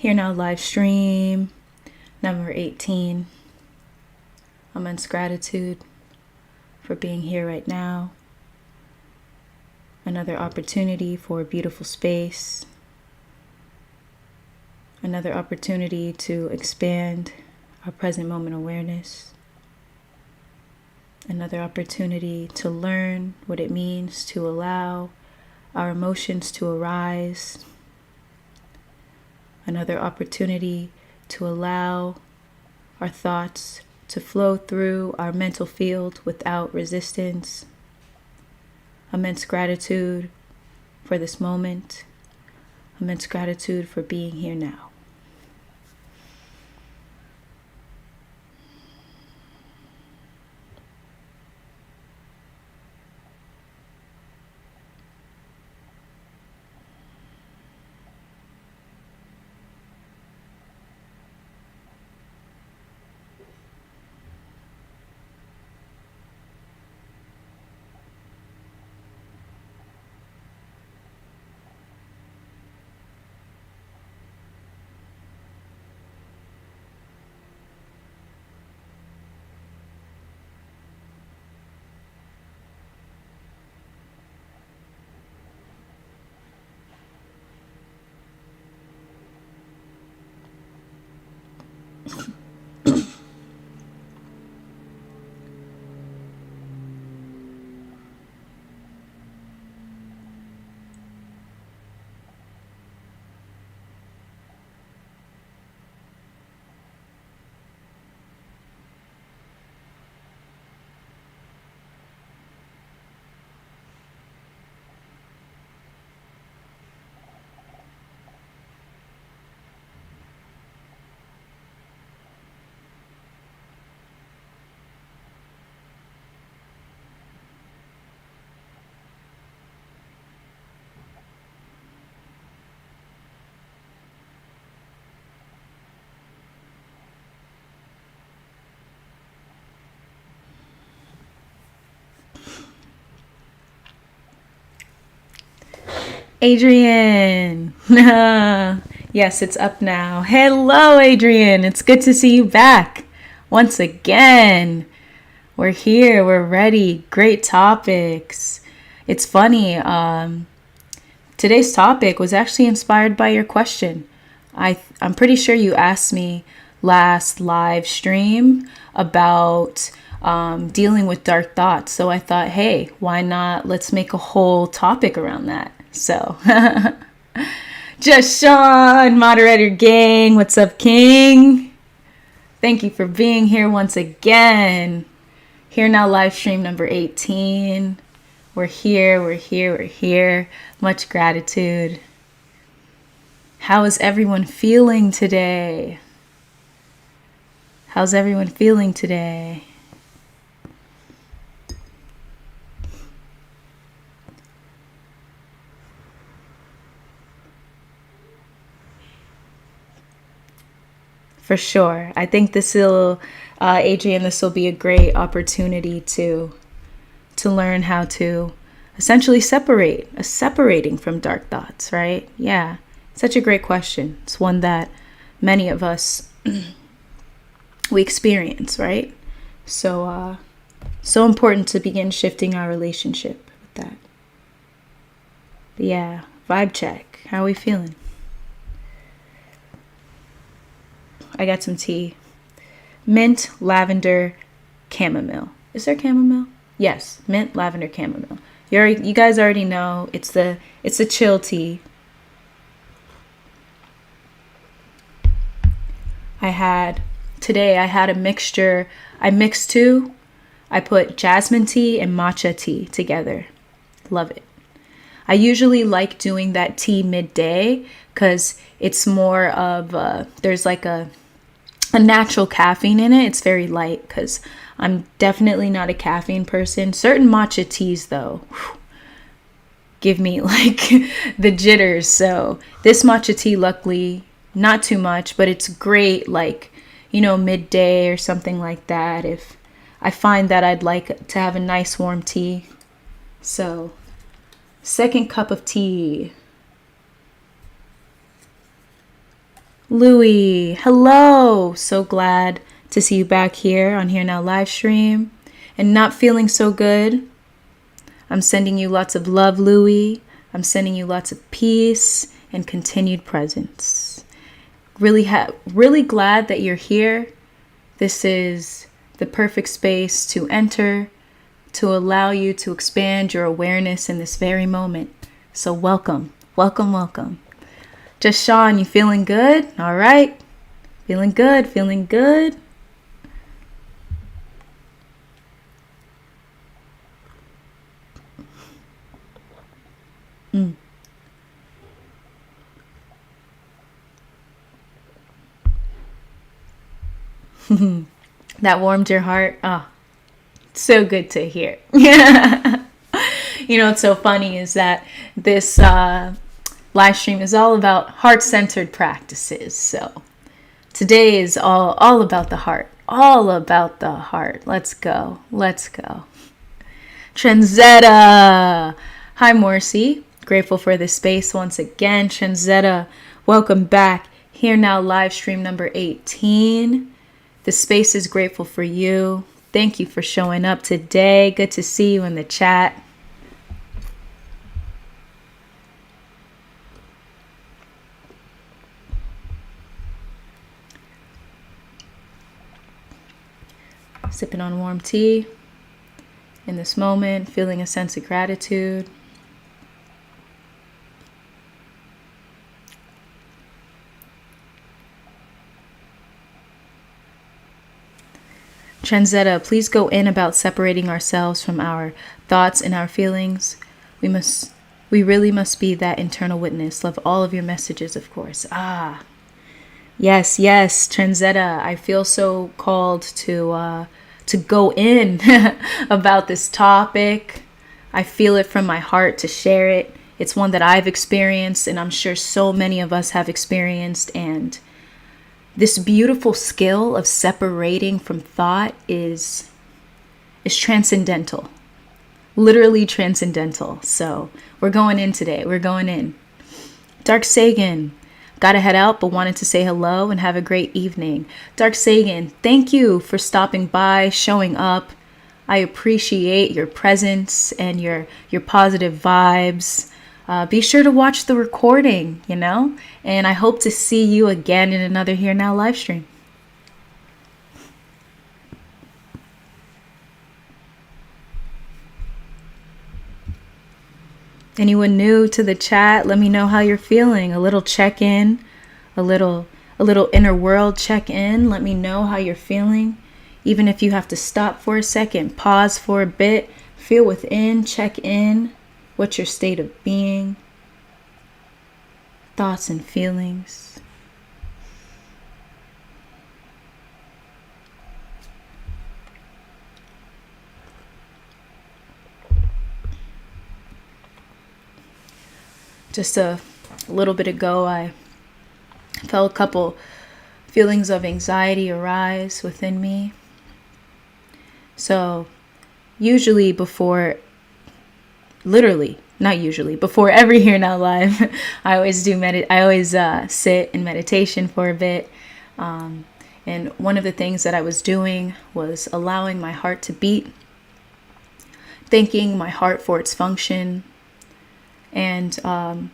Here now, live stream number 18. Immense gratitude for being here right now. Another opportunity for a beautiful space. Another opportunity to expand our present moment awareness. Another opportunity to learn what it means to allow our emotions to arise. Another opportunity to allow our thoughts to flow through our mental field without resistance. Immense gratitude for this moment. Immense gratitude for being here now. Adrian! Yes, it's up now. Hello, Adrian. It's good to see you back once again. We're here. We're ready. Great topics. It's funny. Today's topic was actually inspired by your question. I'm pretty sure you asked me last live stream about dealing with dark thoughts. So I thought, hey, why not? Let's make a whole topic around that. So, just Sean, moderator gang. What's up, King? Thank you for being here once again. Here now, live stream number 18. We're here. Much gratitude. How is everyone feeling today? How's everyone feeling today? For sure. I think Adrian, this will be a great opportunity to learn how to essentially separating from dark thoughts, right? Yeah. Such a great question. It's one that many of us, we experience, right? So important to begin shifting our relationship with that. But yeah, vibe check. How are we feeling? I got some tea. Mint, lavender, chamomile. Is there chamomile? Yes, mint, lavender, chamomile. You guys already know it's the chill tea. Today I had a mixture. I mixed two. I put jasmine tea and matcha tea together. Love it. I usually like doing that tea midday because it's more of there's like a natural caffeine in it. It's very light because I'm definitely not a caffeine person. Certain matcha teas though give me like the jitters. So this matcha tea, luckily, not too much, but it's great like, midday or something like that. If I find that I'd like to have a nice warm tea. So second cup of tea. Louie, hello. So glad to see you back here on Here Now live stream. And not feeling so good. I'm sending you lots of love, Louie. I'm sending you lots of peace and continued presence. Really glad that you're here. This is the perfect space to enter, to allow you to expand your awareness in this very moment. So welcome, welcome, welcome. Just Sean, you feeling good? All right. Feeling good, feeling good. That warmed your heart. Oh, so good to hear. You know, what's so funny is that this live stream is all about heart-centered practices. So today is all about the heart. All about the heart. Let's go. Let's go. Trenzetta. Hi, Morcie. Grateful for this space once again. Trenzetta, welcome back. Here Now live stream number 18. The space is grateful for you. Thank you for showing up today. Good to see you in the chat. Sipping on warm tea in this moment, feeling a sense of gratitude. Trenzetta, please go in about separating ourselves from our thoughts and our feelings. We really must be that internal witness. Love all of your messages, of course. Yes, Trenzetta. I feel so called to go in about this topic. I feel it from my heart to share it. It's one that I've experienced, and I'm sure so many of us have experienced. And this beautiful skill of separating from thought is transcendental, literally transcendental. So we're going in today. We're going in. Dark Sagan, gotta head out, but wanted to say hello and have a great evening. Dark Sagan, thank you for stopping by, showing up. I appreciate your presence and your positive vibes. Be sure to watch the recording, and I hope to see you again in another Here Now live stream. Anyone new to the chat, let me know how you're feeling. A little check-in, a little inner world check-in. Let me know how you're feeling. Even if you have to stop for a second, pause for a bit, feel within, check in. What's your state of being? Thoughts and feelings. Just a little bit ago, I felt a couple feelings of anxiety arise within me. So usually before every Here Now live, I always sit in meditation for a bit. And one of the things that I was doing was allowing my heart to beat, thanking my heart for its function, and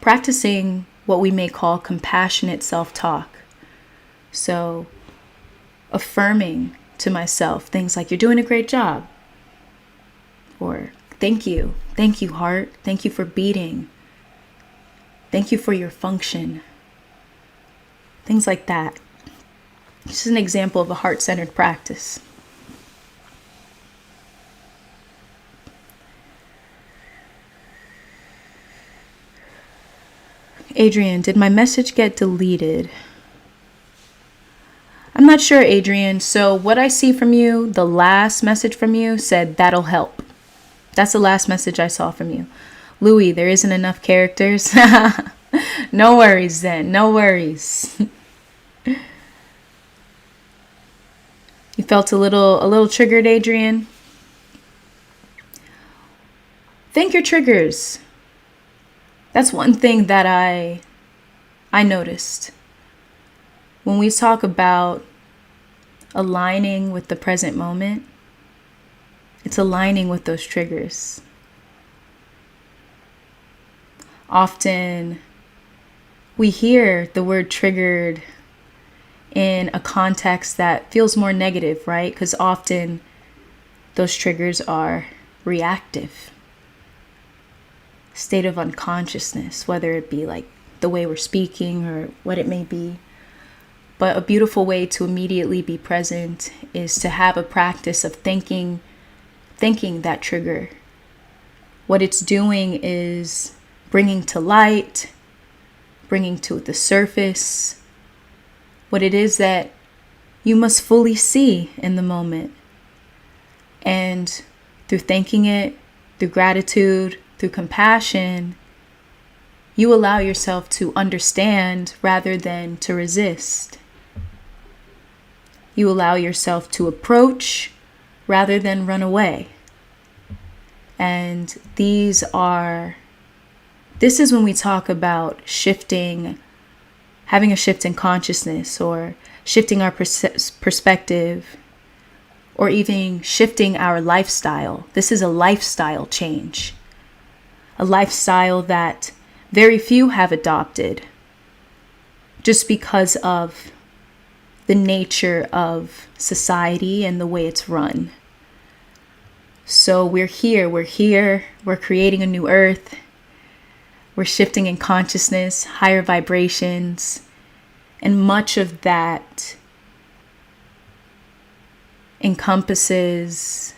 practicing what we may call compassionate self-talk. So affirming to myself things like, you're doing a great job, or thank you heart, thank you for beating, thank you for your function, things like that. This is an example of a heart-centered practice. Adrian, did my message get deleted? I'm not sure, Adrian. So what I see from you, the last message from you said, that'll help. That's the last message I saw from you. Louie, there isn't enough characters. No worries then. No worries. You felt a little triggered, Adrian? Thank your triggers. That's one thing that I I noticed when we talk about aligning with the present moment, it's aligning with those triggers. Often we hear the word triggered in a context that feels more negative, right? Because often those triggers are reactive, state of unconsciousness, whether it be like the way we're speaking or what it may be. But a beautiful way to immediately be present is to have a practice of thinking that trigger. What it's doing is bringing to light, bringing to the surface what it is that you must fully see in the moment. And through thanking it, through gratitude, through compassion, you allow yourself to understand rather than to resist. You allow yourself to approach rather than run away. And this is when we talk about shifting, having a shift in consciousness, or shifting our perspective, or even shifting our lifestyle. This is a lifestyle change, a lifestyle that very few have adopted just because of the nature of society and the way it's run. So we're here, we're creating a new earth. We're shifting in consciousness, higher vibrations, and much of that encompasses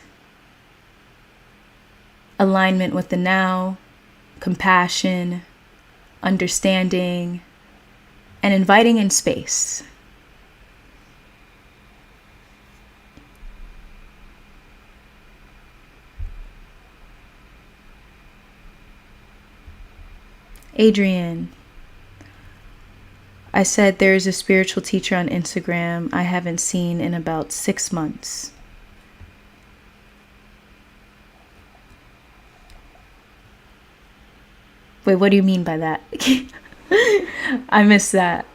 alignment with the now, compassion, understanding, and inviting in space. Adrian, I said there's a spiritual teacher on Instagram I haven't seen in about 6 months. Wait, what do you mean by that? I missed that.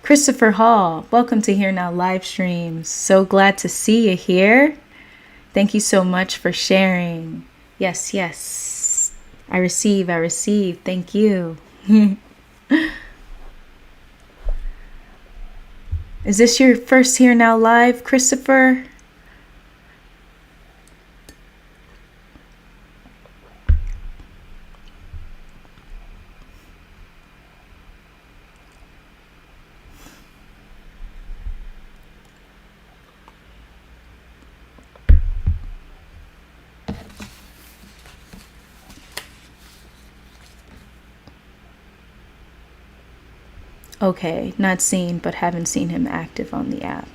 Christopher Hall, welcome to Here Now live streams. So glad to see you here. Thank you so much for sharing. Yes. I receive. Thank you. Is this your first Here Now live, Christopher? Okay, not seen, but haven't seen him active on the app.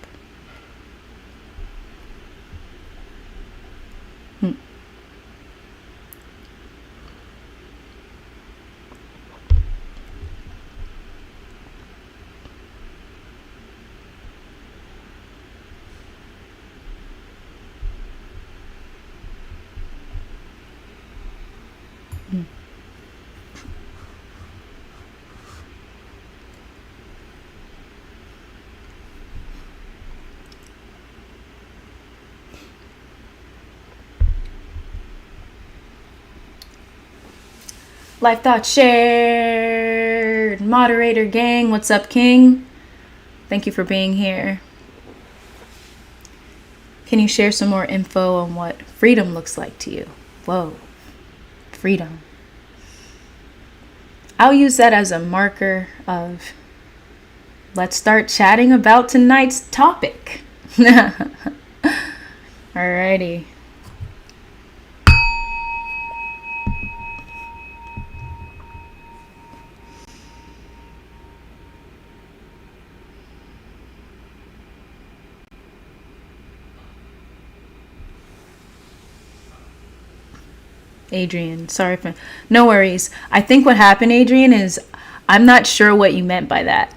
Life Thought Shared. Moderator gang, what's up, King? Thank you for being here. Can you share some more info on what freedom looks like to you? Whoa, freedom. I'll use that as a marker of let's start chatting about tonight's topic. Alrighty. Adrian, sorry for no worries. I think what happened, Adrian, is I'm not sure what you meant by that.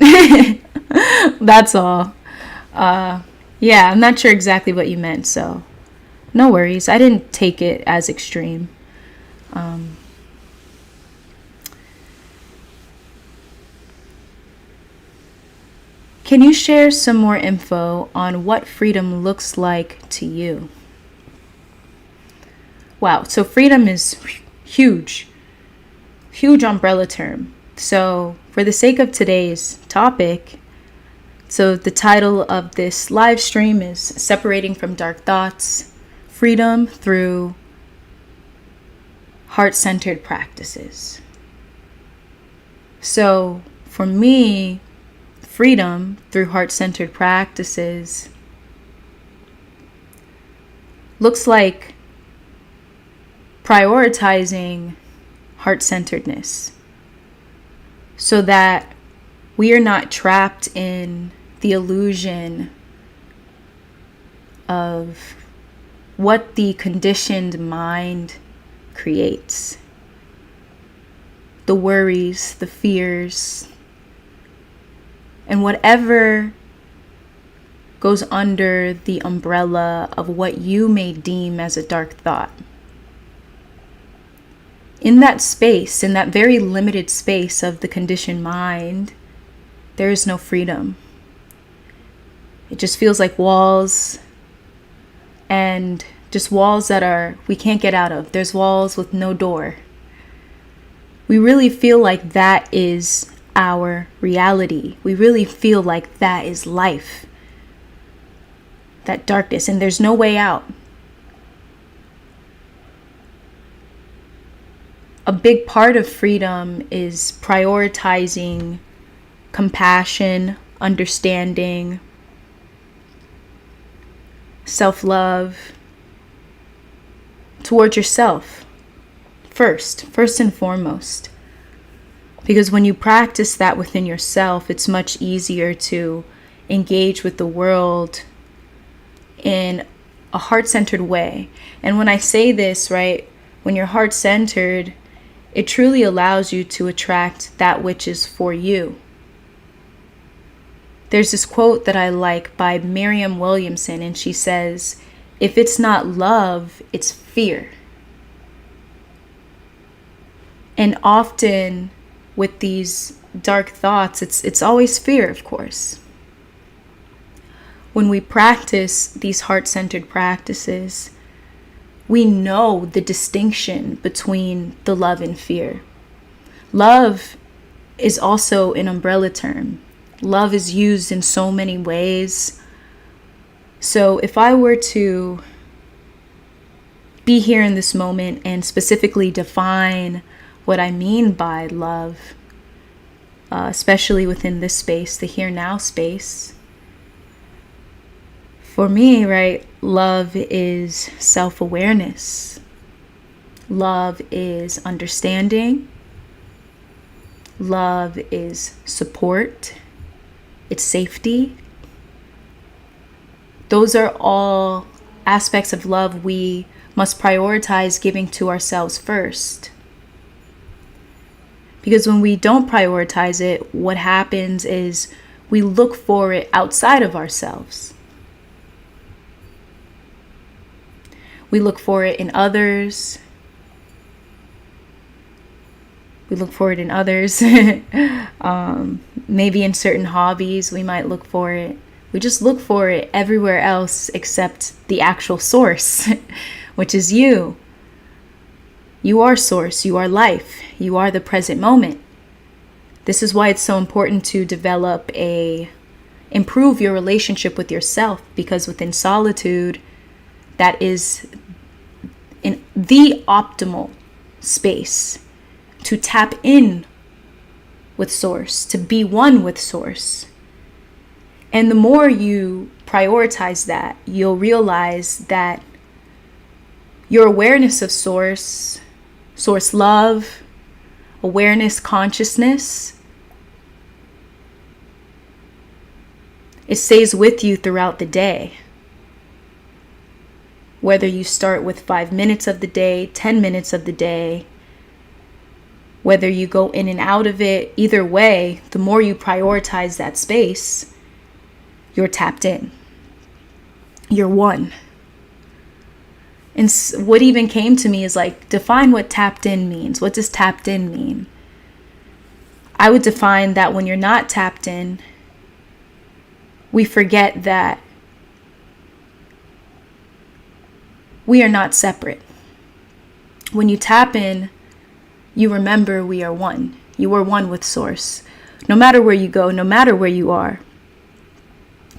That's all. Yeah, I'm not sure exactly what you meant, so no worries. I didn't take it as extreme. can you share some more info on what freedom looks like to you? Wow, so freedom is huge umbrella term. So for the sake of today's topic, so the title of this live stream is Separating from Dark Thoughts, Freedom Through Heart-Centered Practices. So for me, freedom through heart-centered practices looks like prioritizing heart-centeredness so that we are not trapped in the illusion of what the conditioned mind creates. The worries, the fears, and whatever goes under the umbrella of what you may deem as a dark thought. In that space, in that very limited space of the conditioned mind, there is no freedom. It just feels like walls, and just walls that we can't get out of. There's walls with no door. We really feel like that is our reality. We really feel like that is life, that darkness, and there's no way out. A big part of freedom is prioritizing compassion, understanding, self-love towards yourself first and foremost. Because when you practice that within yourself, it's much easier to engage with the world in a heart-centered way. And when I say this, right, when you're heart-centered, it truly allows you to attract that which is for you. There's this quote that I like by Marianne Williamson, and she says, "If it's not love, it's fear." And often with these dark thoughts, it's always fear, of course. When we practice these heart-centered practices, we know the distinction between the love and fear. Love is also an umbrella term. Love is used in so many ways. So if I were to be here in this moment and specifically define what I mean by love, especially within this space, the here now space, for me, right, love is self-awareness. Love is understanding. Love is support. It's safety. Those are all aspects of love we must prioritize giving to ourselves first. Because when we don't prioritize it, what happens is we look for it outside of ourselves. We look for it in others. We look for it in others. Maybe in certain hobbies, we might look for it. We just look for it everywhere else except the actual source, which is you. You are source. You are life. You are the present moment. This is why it's so important to improve your relationship with yourself, because within solitude, that is in the optimal space to tap in with source, to be one with source. And the more you prioritize that, you'll realize that your awareness of source love, awareness, consciousness, it stays with you throughout the day. Whether you start with 5 minutes of the day, 10 minutes of the day, whether you go in and out of it, either way, the more you prioritize that space, you're tapped in. You're one. And what even came to me is like, define what tapped in means. What does tapped in mean? I would define that when you're not tapped in, we forget that we are not separate. When you tap in, you remember we are one. You are one with Source. No matter where you go, no matter where you are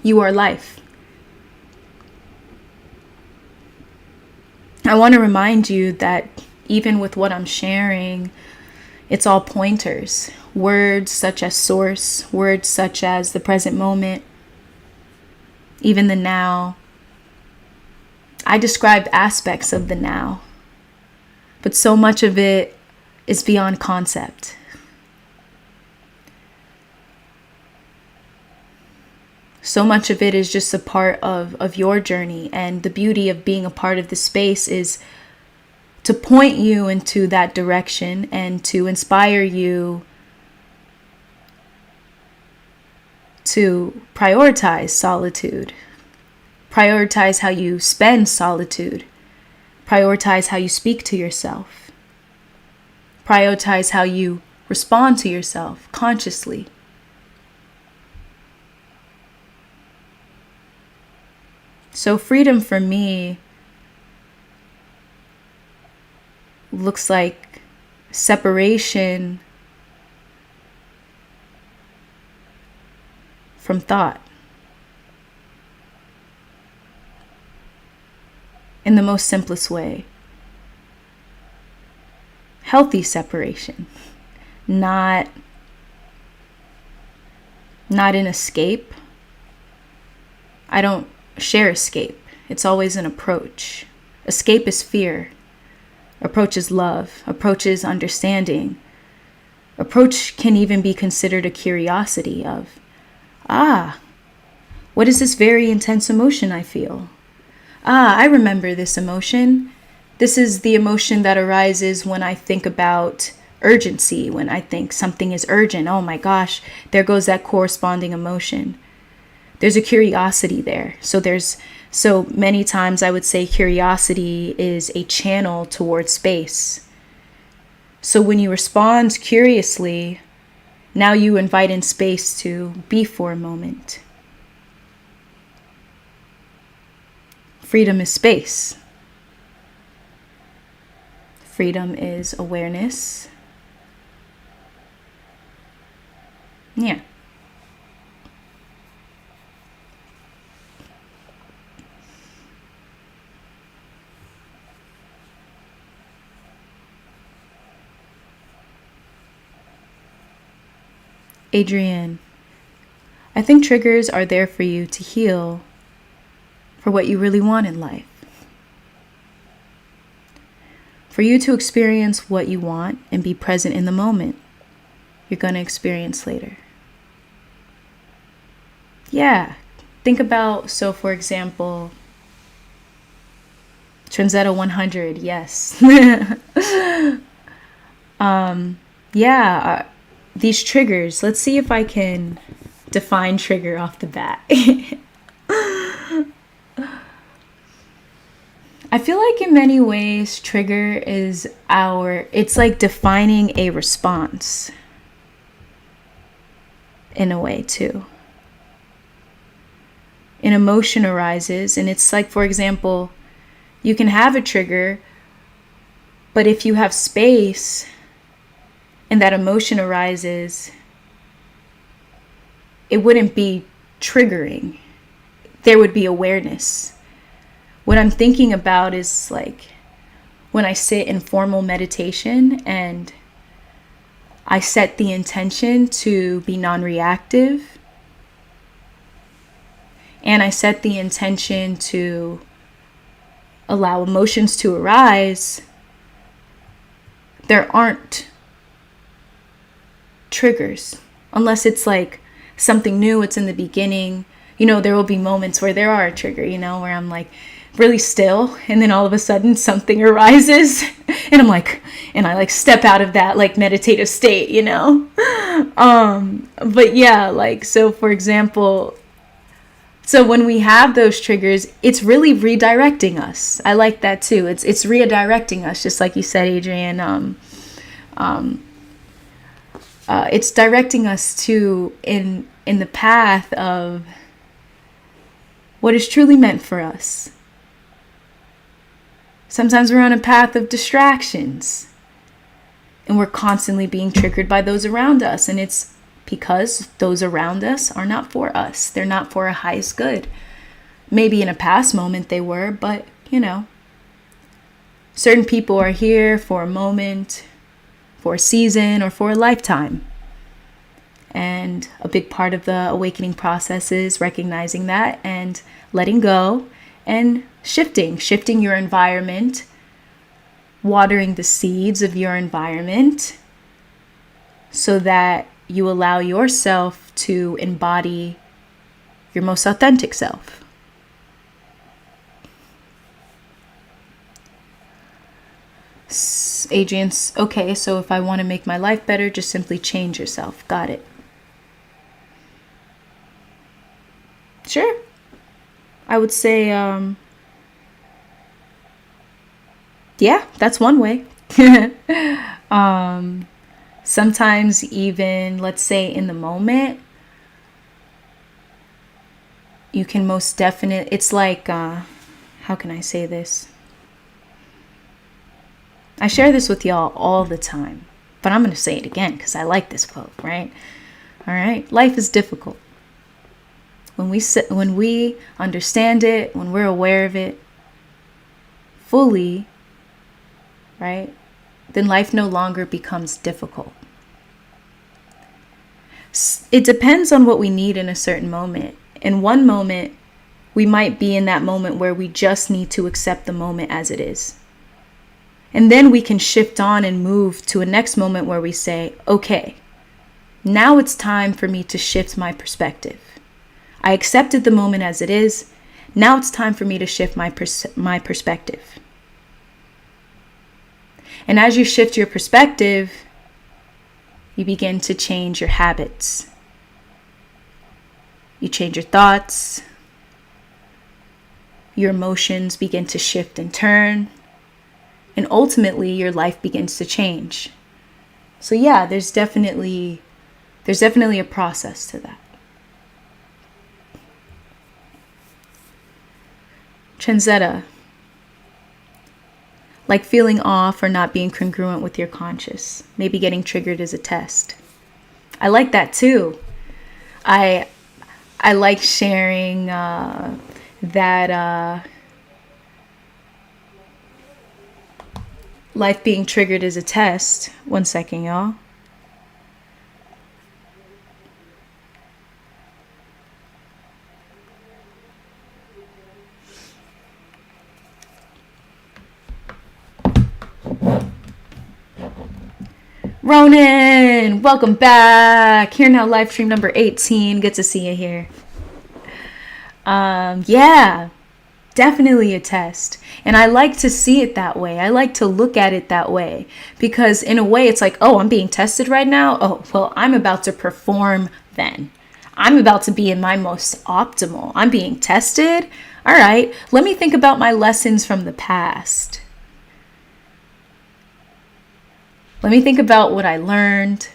life. I want to remind you that even with what I'm sharing, it's all pointers. Words such as source, words such as the present moment, even the now. I described aspects of the now, but so much of it is beyond concept. So much of it is just a part of your journey. And the beauty of being a part of the space is to point you into that direction and to inspire you to prioritize solitude, prioritize how you spend solitude, prioritize how you speak to yourself, prioritize how you respond to yourself consciously. So freedom for me looks like separation from thought. In the most simplest way. Healthy separation. Not an escape. I don't share escape. It's always an approach. Escape is fear. Approach is love. Approach is understanding. Approach can even be considered a curiosity of, what is this very intense emotion I feel? I remember this emotion. This is the emotion that arises when I think about urgency, when I think something is urgent. Oh my gosh, there goes that corresponding emotion. There's a curiosity there. So many times I would say curiosity is a channel towards space. So when you respond curiously, now you invite in space to be for a moment. Freedom is space. Freedom is awareness. Yeah. Adrienne, I think triggers are there for you to heal for what you really want in life. For you to experience what you want and be present in the moment you're going to experience later. Yeah, think about, so for example, Transetto 100, yes. These triggers, let's see if I can define trigger off the bat. I feel like in many ways, trigger is it's like defining a response in a way too. An emotion arises, and it's like, for example, you can have a trigger, but if you have space and that emotion arises, it wouldn't be triggering. There would be awareness. What I'm thinking about is like when I sit in formal meditation and I set the intention to be non-reactive, and I set the intention to allow emotions to arise, there aren't triggers. Unless it's like something new, it's in the beginning. There will be moments where there are a trigger, where I'm like really still, and then all of a sudden something arises, and I'm like, and I like step out of that like meditative state, But yeah, like, so for example, so when we have those triggers, it's really redirecting us. I like that too. It's redirecting us, just like you said, Adrienne. It's directing us to in the path of what is truly meant for us. Sometimes we're on a path of distractions and we're constantly being triggered by those around us. And it's because those around us are not for us. They're not for our highest good. Maybe in a past moment they were, but certain people are here for a moment, for a season, or for a lifetime. And a big part of the awakening process is recognizing that and letting go and shifting your environment, watering the seeds of your environment so that you allow yourself to embody your most authentic self. Adrian's, okay, so if I want to make my life better, just simply change yourself. Got it. Sure. I would say, yeah, that's one way. Sometimes even, let's say in the moment, you can most definitely, it's like, how can I say this? I share this with y'all all the time, but I'm going to say it again because I like this quote, right? All right. Life is difficult. When we understand it, when we're aware of it fully, right, then life no longer becomes difficult. It depends on what we need in a certain moment. In one moment, we might be in that moment where we just need to accept the moment as it is. And then we can shift on and move to a next moment where we say, okay, now it's time for me to shift my perspective. I accepted the moment as it is. Now it's time for me to shift my perspective. And as you shift your perspective, you begin to change your habits. You change your thoughts. Your emotions begin to shift and turn. And ultimately, your life begins to change. So yeah, there's definitely a process to that. Transetta, like feeling off or not being congruent with your conscious. Maybe getting triggered is a test. I like that too. I like sharing that life being triggered is a test. One second, y'all. Ronan, welcome back. Here now, live stream number 18. Good to see you here. Yeah, definitely a test. And I like to see it that way. I like to look at it that way. Because in a way, it's like, oh, I'm being tested right now. Oh, well, I'm about to perform then. I'm about to be in my most optimal. I'm being tested. All right, let me think about my lessons from the past. Let me think about what I learned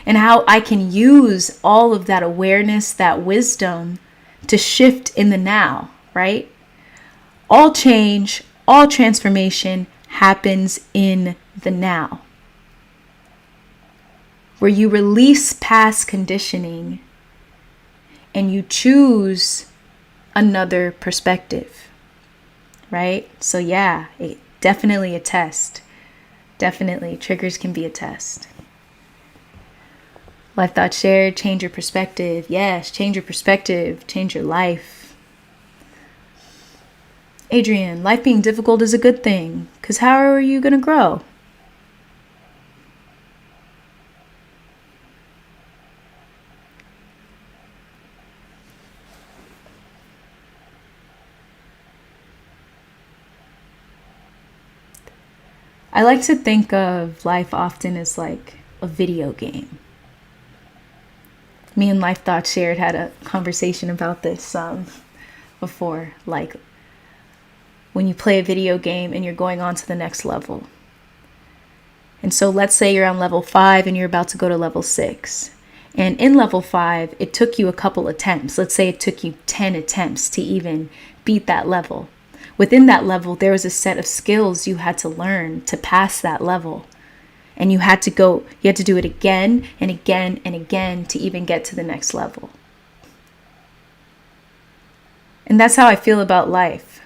and how I can use all of that awareness, that wisdom to shift in the now, right? All change, all transformation happens in the now, where you release past conditioning and you choose another perspective, right? So yeah, definitely a test. Definitely. Triggers can be a test. Life thought shared. Change your perspective. Yes, change your perspective. Change your life. Adrian, life being difficult is a good thing. Because how are you going to grow? I like to think of life often as like a video game. Me and Life Thought Shared had a conversation about this before. Like when you play a video game and you're going on to the next level. And so let's say you're on level 5 and you're about to go to level 6. And in level 5, it took you a couple attempts. Let's say it took you 10 attempts to even beat that level. Within that level, there was a set of skills you had to learn to pass that level. And you had to do it again and again and again to even get to the next level. And that's how I feel about life.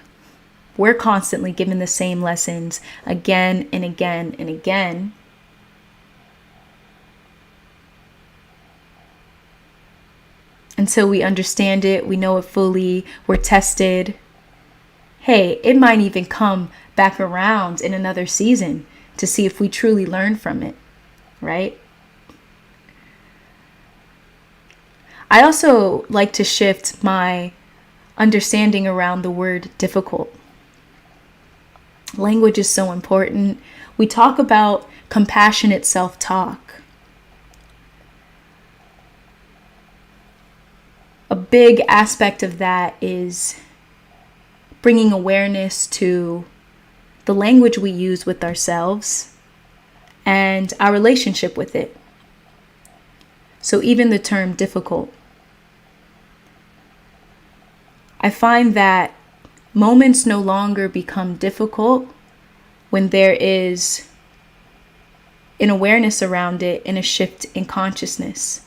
We're constantly given the same lessons again and again and again. Until we understand it, we know it fully, we're tested. Hey, it might even come back around in another season to see if we truly learn from it, right? I also like to shift my understanding around the word difficult. Language is so important. We talk about compassionate self-talk. A big aspect of that is bringing awareness to the language we use with ourselves and our relationship with it. So even the term difficult. I find that moments no longer become difficult when there is an awareness around it and a shift in consciousness.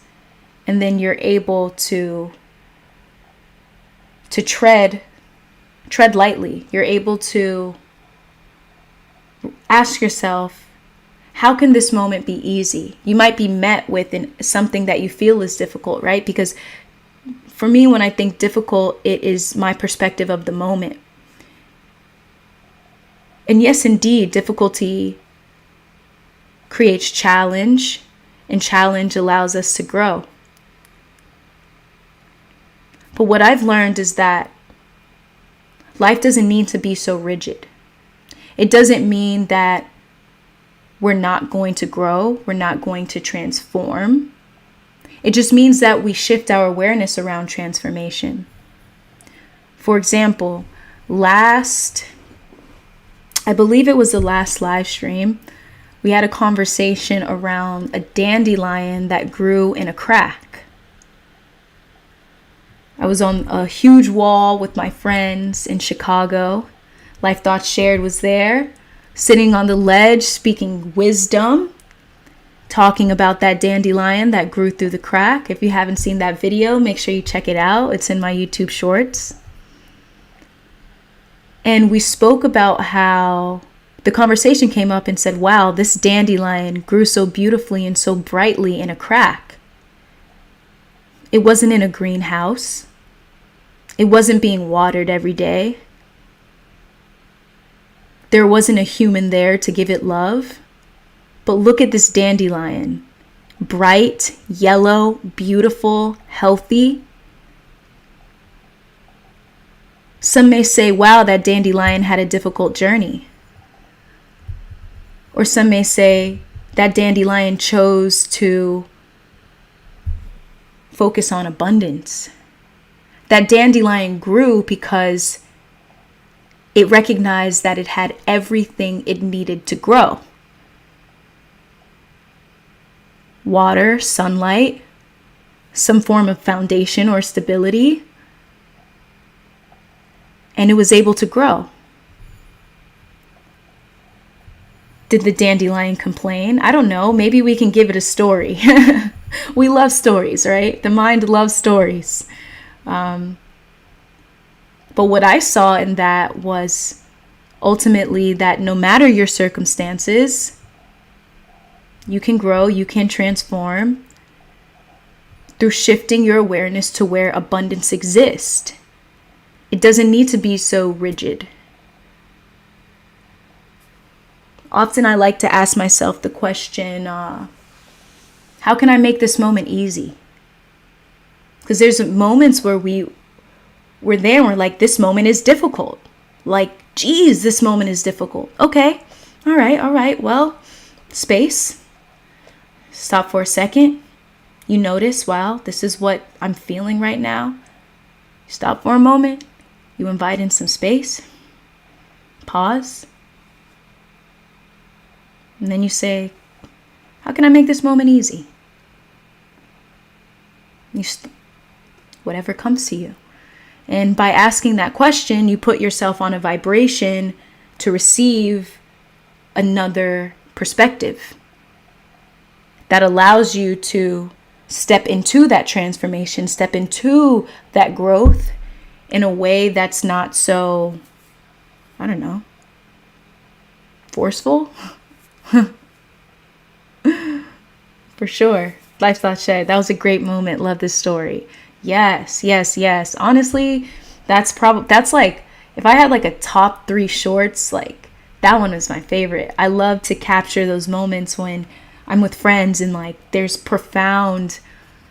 And then you're able to tread lightly. You're able to ask yourself, how can this moment be easy? You might be met with something that you feel is difficult, right? Because for me, when I think difficult, it is my perspective of the moment. And yes, indeed, difficulty creates challenge, and challenge allows us to grow. But what I've learned is that life doesn't need to be so rigid. It doesn't mean that we're not going to grow, we're not going to transform. It just means that we shift our awareness around transformation. For example, I believe it was the last live stream, we had a conversation around a dandelion that grew in a crack. I was on a huge wall with my friends in Chicago. Life Thoughts Shared was there, sitting on the ledge, speaking wisdom, talking about that dandelion that grew through the crack. If you haven't seen that video, make sure you check it out. It's in my YouTube shorts. And we spoke about how the conversation came up and said, wow, this dandelion grew so beautifully and so brightly in a crack. It wasn't in a greenhouse. It wasn't being watered every day. There wasn't a human there to give it love. But look at this dandelion. Bright, yellow, beautiful, healthy. Some may say, wow, that dandelion had a difficult journey. Or some may say that dandelion chose to focus on abundance. That dandelion grew because it recognized that it had everything it needed to grow. Water, sunlight, some form of foundation or stability, and it was able to grow. Did the dandelion complain? I don't know. Maybe we can give it a story. We love stories, right? The mind loves stories. But what I saw in that was ultimately that no matter your circumstances, you can grow, you can transform through shifting your awareness to where abundance exists. It doesn't need to be so rigid. Often I like to ask myself the question, how can I make this moment easy? Because there's moments where we're there and we're like, this moment is difficult. Like, geez, this moment is difficult. Okay, all right. Well, space. Stop for a second. You notice, wow, this is what I'm feeling right now. Stop for a moment. You invite in some space. Pause. And then you say, how can I make this moment easy? Whatever comes to you. And by asking that question, you put yourself on a vibration to receive another perspective that allows you to step into that transformation, step into that growth in a way that's not so, I don't know, forceful. For sure. Life Thought Shed. That was a great moment. Love this story. Yes. Honestly, that's like, if I had like a top 3 shorts, like that one was my favorite. I love to capture those moments when I'm with friends and like there's profound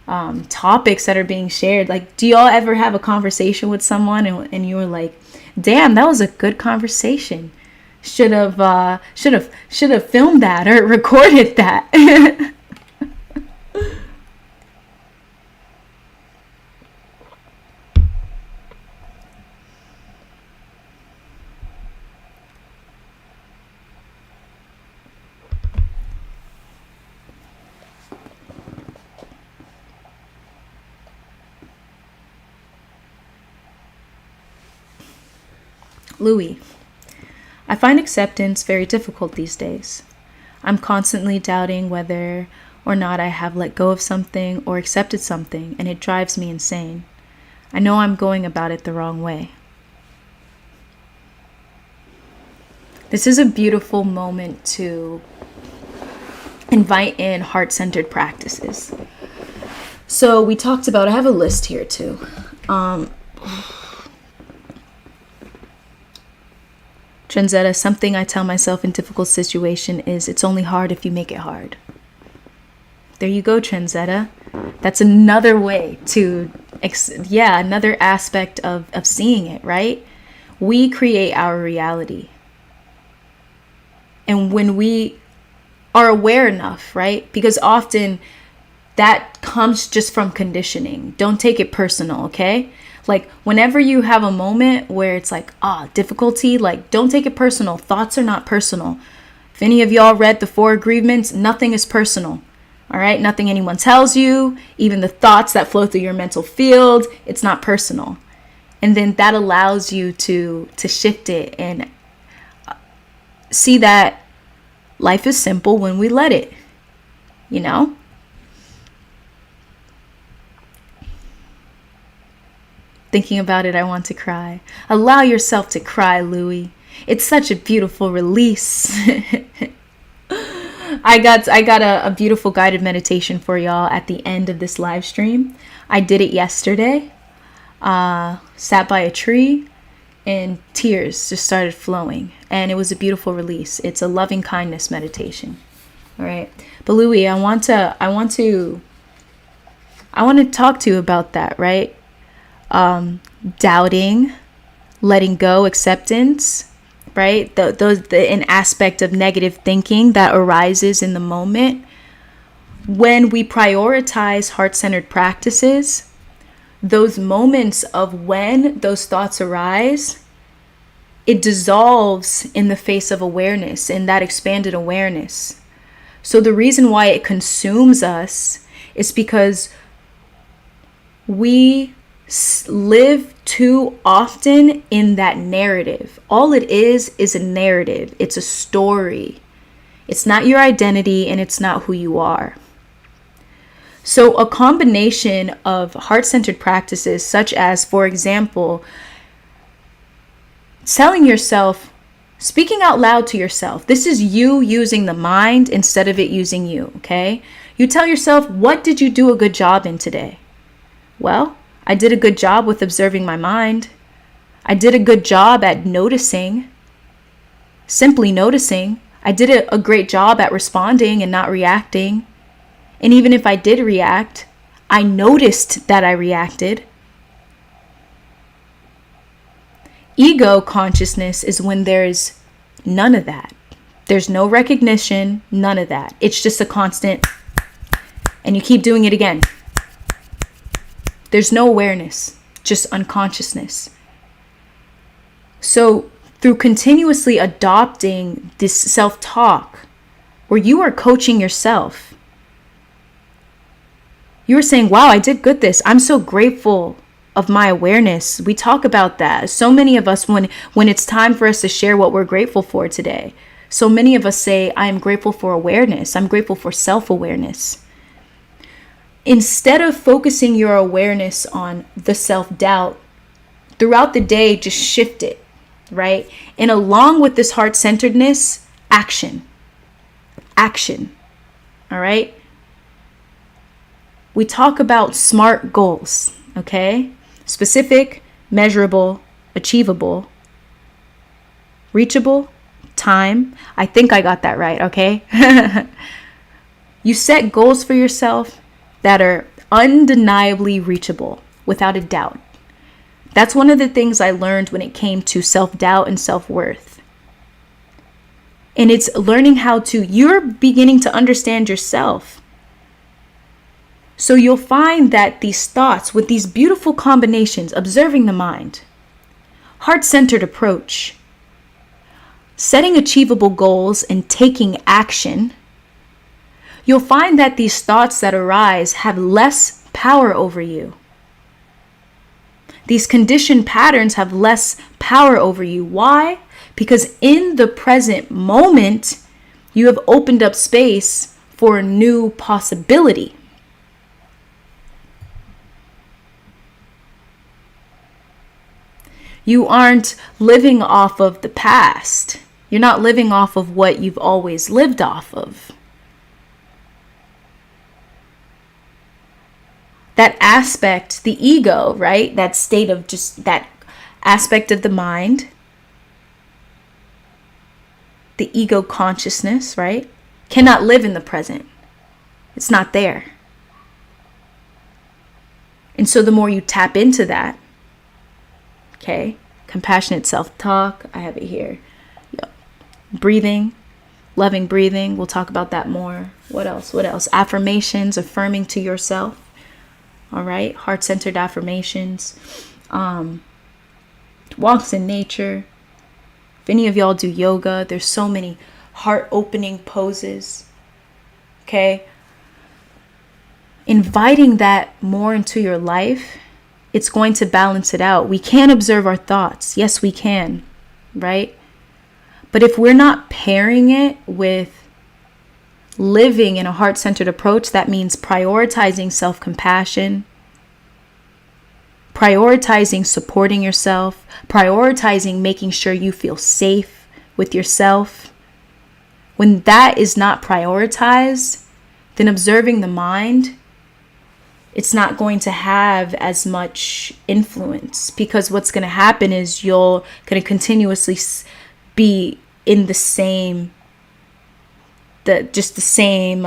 topics that are being shared. Like, do y'all ever have a conversation with someone and you were like, damn, that was a good conversation. Should have filmed that or recorded that. Louis, I find acceptance very difficult these days. I'm constantly doubting whether or not I have let go of something or accepted something, and it drives me insane. I know I'm going about it the wrong way. This is a beautiful moment to invite in heart-centered practices. So we talked about, I have a list here too. Trenzetta, something I tell myself in difficult situation is it's only hard if you make it hard. There you go, Trenzetta. That's another way to, another aspect of seeing it, right? We create our reality. And when we are aware enough, right? Because often that comes just from conditioning. Don't take it personal, okay? Like whenever you have a moment where it's like, difficulty, like don't take it personal. Thoughts are not personal. If any of y'all read the 4 agreements, nothing is personal. All right. Nothing anyone tells you, even the thoughts that flow through your mental field, it's not personal. And then that allows you to shift it and see that life is simple when we let it, you know? Thinking about it, I want to cry. Allow yourself to cry, Louis. It's such a beautiful release. I got a beautiful guided meditation for y'all at the end of this live stream. I did it yesterday. Sat by a tree and tears just started flowing. And it was a beautiful release. It's a loving kindness meditation. All right. But Louis, I want to talk to you about that, right? Doubting, letting go, acceptance, right? An aspect of negative thinking that arises in the moment. When we prioritize heart-centered practices, those moments of when those thoughts arise, it dissolves in the face of awareness, in that expanded awareness. So the reason why it consumes us is because we live too often in that narrative. All it is a narrative. It's a story. It's not your identity and it's not who you are. So a combination of heart-centered practices such as, for example, telling yourself, speaking out loud to yourself. This is you using the mind instead of it using you, okay? You tell yourself, what did you do a good job in today? Well, I did a good job with observing my mind. I did a good job at noticing, simply noticing. I did a great job at responding and not reacting. And even if I did react, I noticed that I reacted. Ego consciousness is when there's none of that. There's no recognition, none of that. It's just a constant, and you keep doing it again. There's no awareness, just unconsciousness. So through continuously adopting this self-talk, where you are coaching yourself, You're saying, wow, I did good this. I'm so grateful of my awareness. We talk about that. So many of us, when it's time for us to share what we're grateful for today, so many of us say, I am grateful for awareness. I'm grateful for self-awareness. Instead of focusing your awareness on the self-doubt, throughout the day, just shift it, right? And along with this heart-centeredness, action. Action. All right? We talk about SMART goals, okay? Specific, measurable, achievable, reachable, time. I think I got that right, okay? You set goals for yourself that are undeniably reachable, without a doubt. That's one of the things I learned when it came to self-doubt and self-worth. And it's learning you're beginning to understand yourself. So you'll find that these thoughts with these beautiful combinations, observing the mind, heart-centered approach, setting achievable goals and taking action, you'll find that these thoughts that arise have less power over you. These conditioned patterns have less power over you. Why? Because in the present moment, you have opened up space for a new possibility. You aren't living off of the past. You're not living off of what you've always lived off of. That aspect, the ego, right? That state of just that aspect of the mind, the ego consciousness, right? Cannot live in the present. It's not there. And so the more you tap into that, okay, compassionate self-talk, I have it here. Yep. Breathing, loving breathing. We'll talk about that more. What else? Affirmations, affirming to yourself. All right, heart-centered affirmations, walks in nature. If any of y'all do yoga, there's so many heart-opening poses, okay? Inviting that more into your life, it's going to balance it out. We can observe our thoughts. Yes, we can, right? But if we're not pairing it with living in a heart-centered approach, that means prioritizing self-compassion, prioritizing supporting yourself, prioritizing making sure you feel safe with yourself. When that is not prioritized, then observing the mind, it's not going to have as much influence, because what's going to happen is you're going to continuously be in the same the same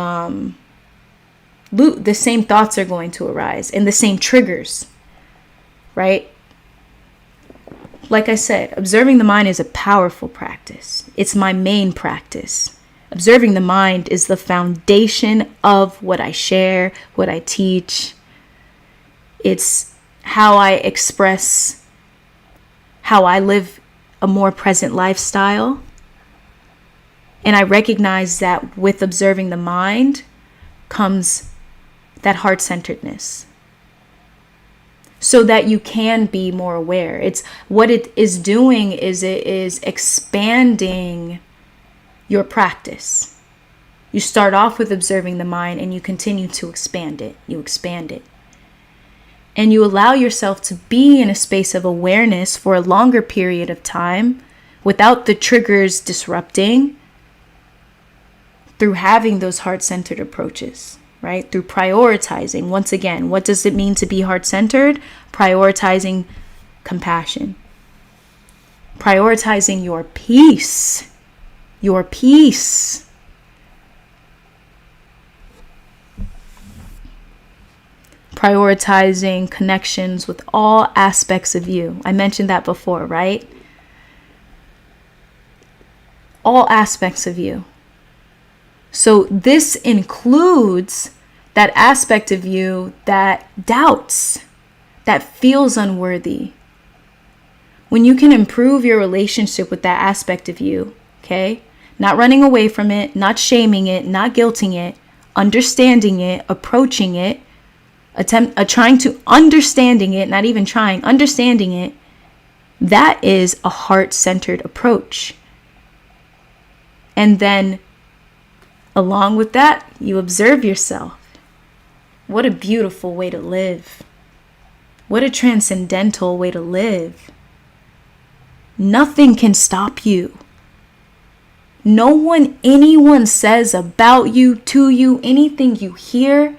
loop. The same thoughts are going to arise and the same triggers, right? Like I said, observing the mind is a powerful practice. It's my main practice. Observing the mind is the foundation of what I share, what I teach. It's how I express, how I live a more present lifestyle. And I recognize that with observing the mind comes that heart-centeredness, so that you can be more aware. It's what it is doing is it is expanding your practice. You start off with observing the mind and you continue to expand it. You expand it. And you allow yourself to be in a space of awareness for a longer period of time without the triggers disrupting, through having those heart-centered approaches, right? Through prioritizing. Once again, what does it mean to be heart-centered? Prioritizing compassion. Prioritizing your peace. Your peace. Prioritizing connections with all aspects of you. I mentioned that before, right? All aspects of you. So this includes that aspect of you that doubts, that feels unworthy. When you can improve your relationship with that aspect of you, okay? Not running away from it, not shaming it, not guilting it, understanding it, approaching it, trying to understanding it, not even trying, understanding it, that is a heart-centered approach. And then along with that, you observe yourself. What a beautiful way to live. What a transcendental way to live. Nothing can stop you. Anyone says about you, to you, anything you hear,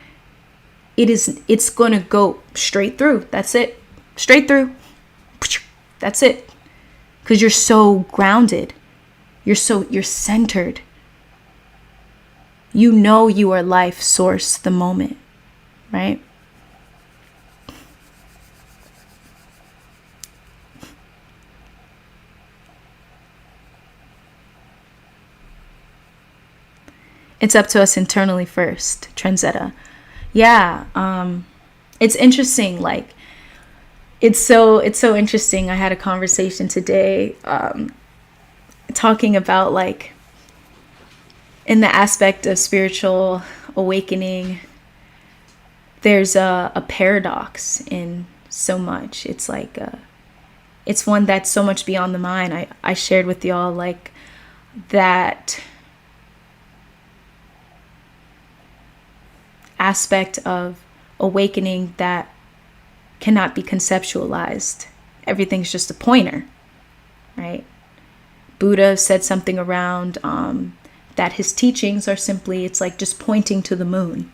it's going to go straight through. That's it. Straight through. That's it. Because you're so grounded. You're centered. You know you are life source the moment, right? It's up to us internally first, Trendzetta. Yeah, it's interesting. Like, it's so interesting. I had a conversation today, talking about, like, in the aspect of spiritual awakening, there's a paradox in so much. It's like it's one that's so much beyond the mind. I shared with y'all, like, that aspect of awakening that cannot be conceptualized. Everything's just a pointer, right? Buddha said something around that his teachings are simply, it's like just pointing to the moon.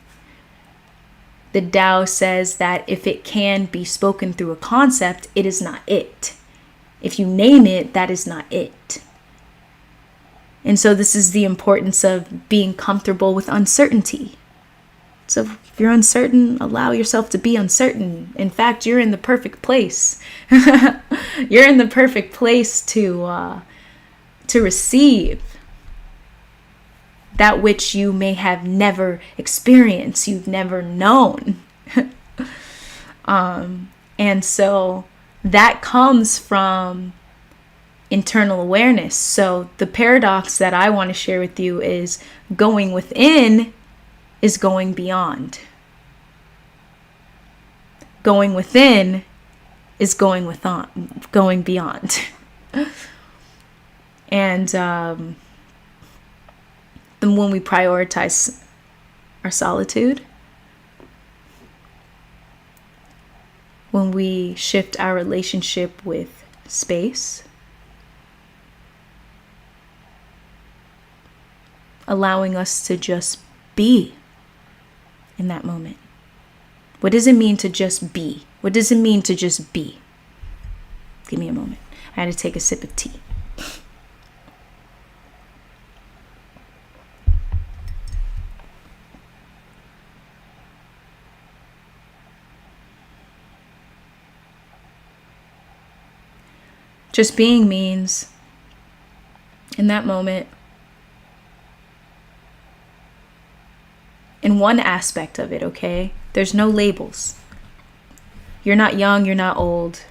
The Tao says that if it can be spoken through a concept, it is not it. If you name it, that is not it. And so this is the importance of being comfortable with uncertainty. So if you're uncertain, allow yourself to be uncertain. In fact, you're in the perfect place. You're in the perfect place to receive that which you may have never experienced, you've never known. And so that comes from internal awareness. So the paradox that I want to share with you is going within is going beyond. Going within is going beyond. And then when we prioritize our solitude, when we shift our relationship with space, allowing us to just be in that moment. What does it mean to just be? What does it mean to just be? Give me a moment. I had to take a sip of tea. Just being means, in that moment, in one aspect of it, okay? There's no labels. You're not young, you're not old.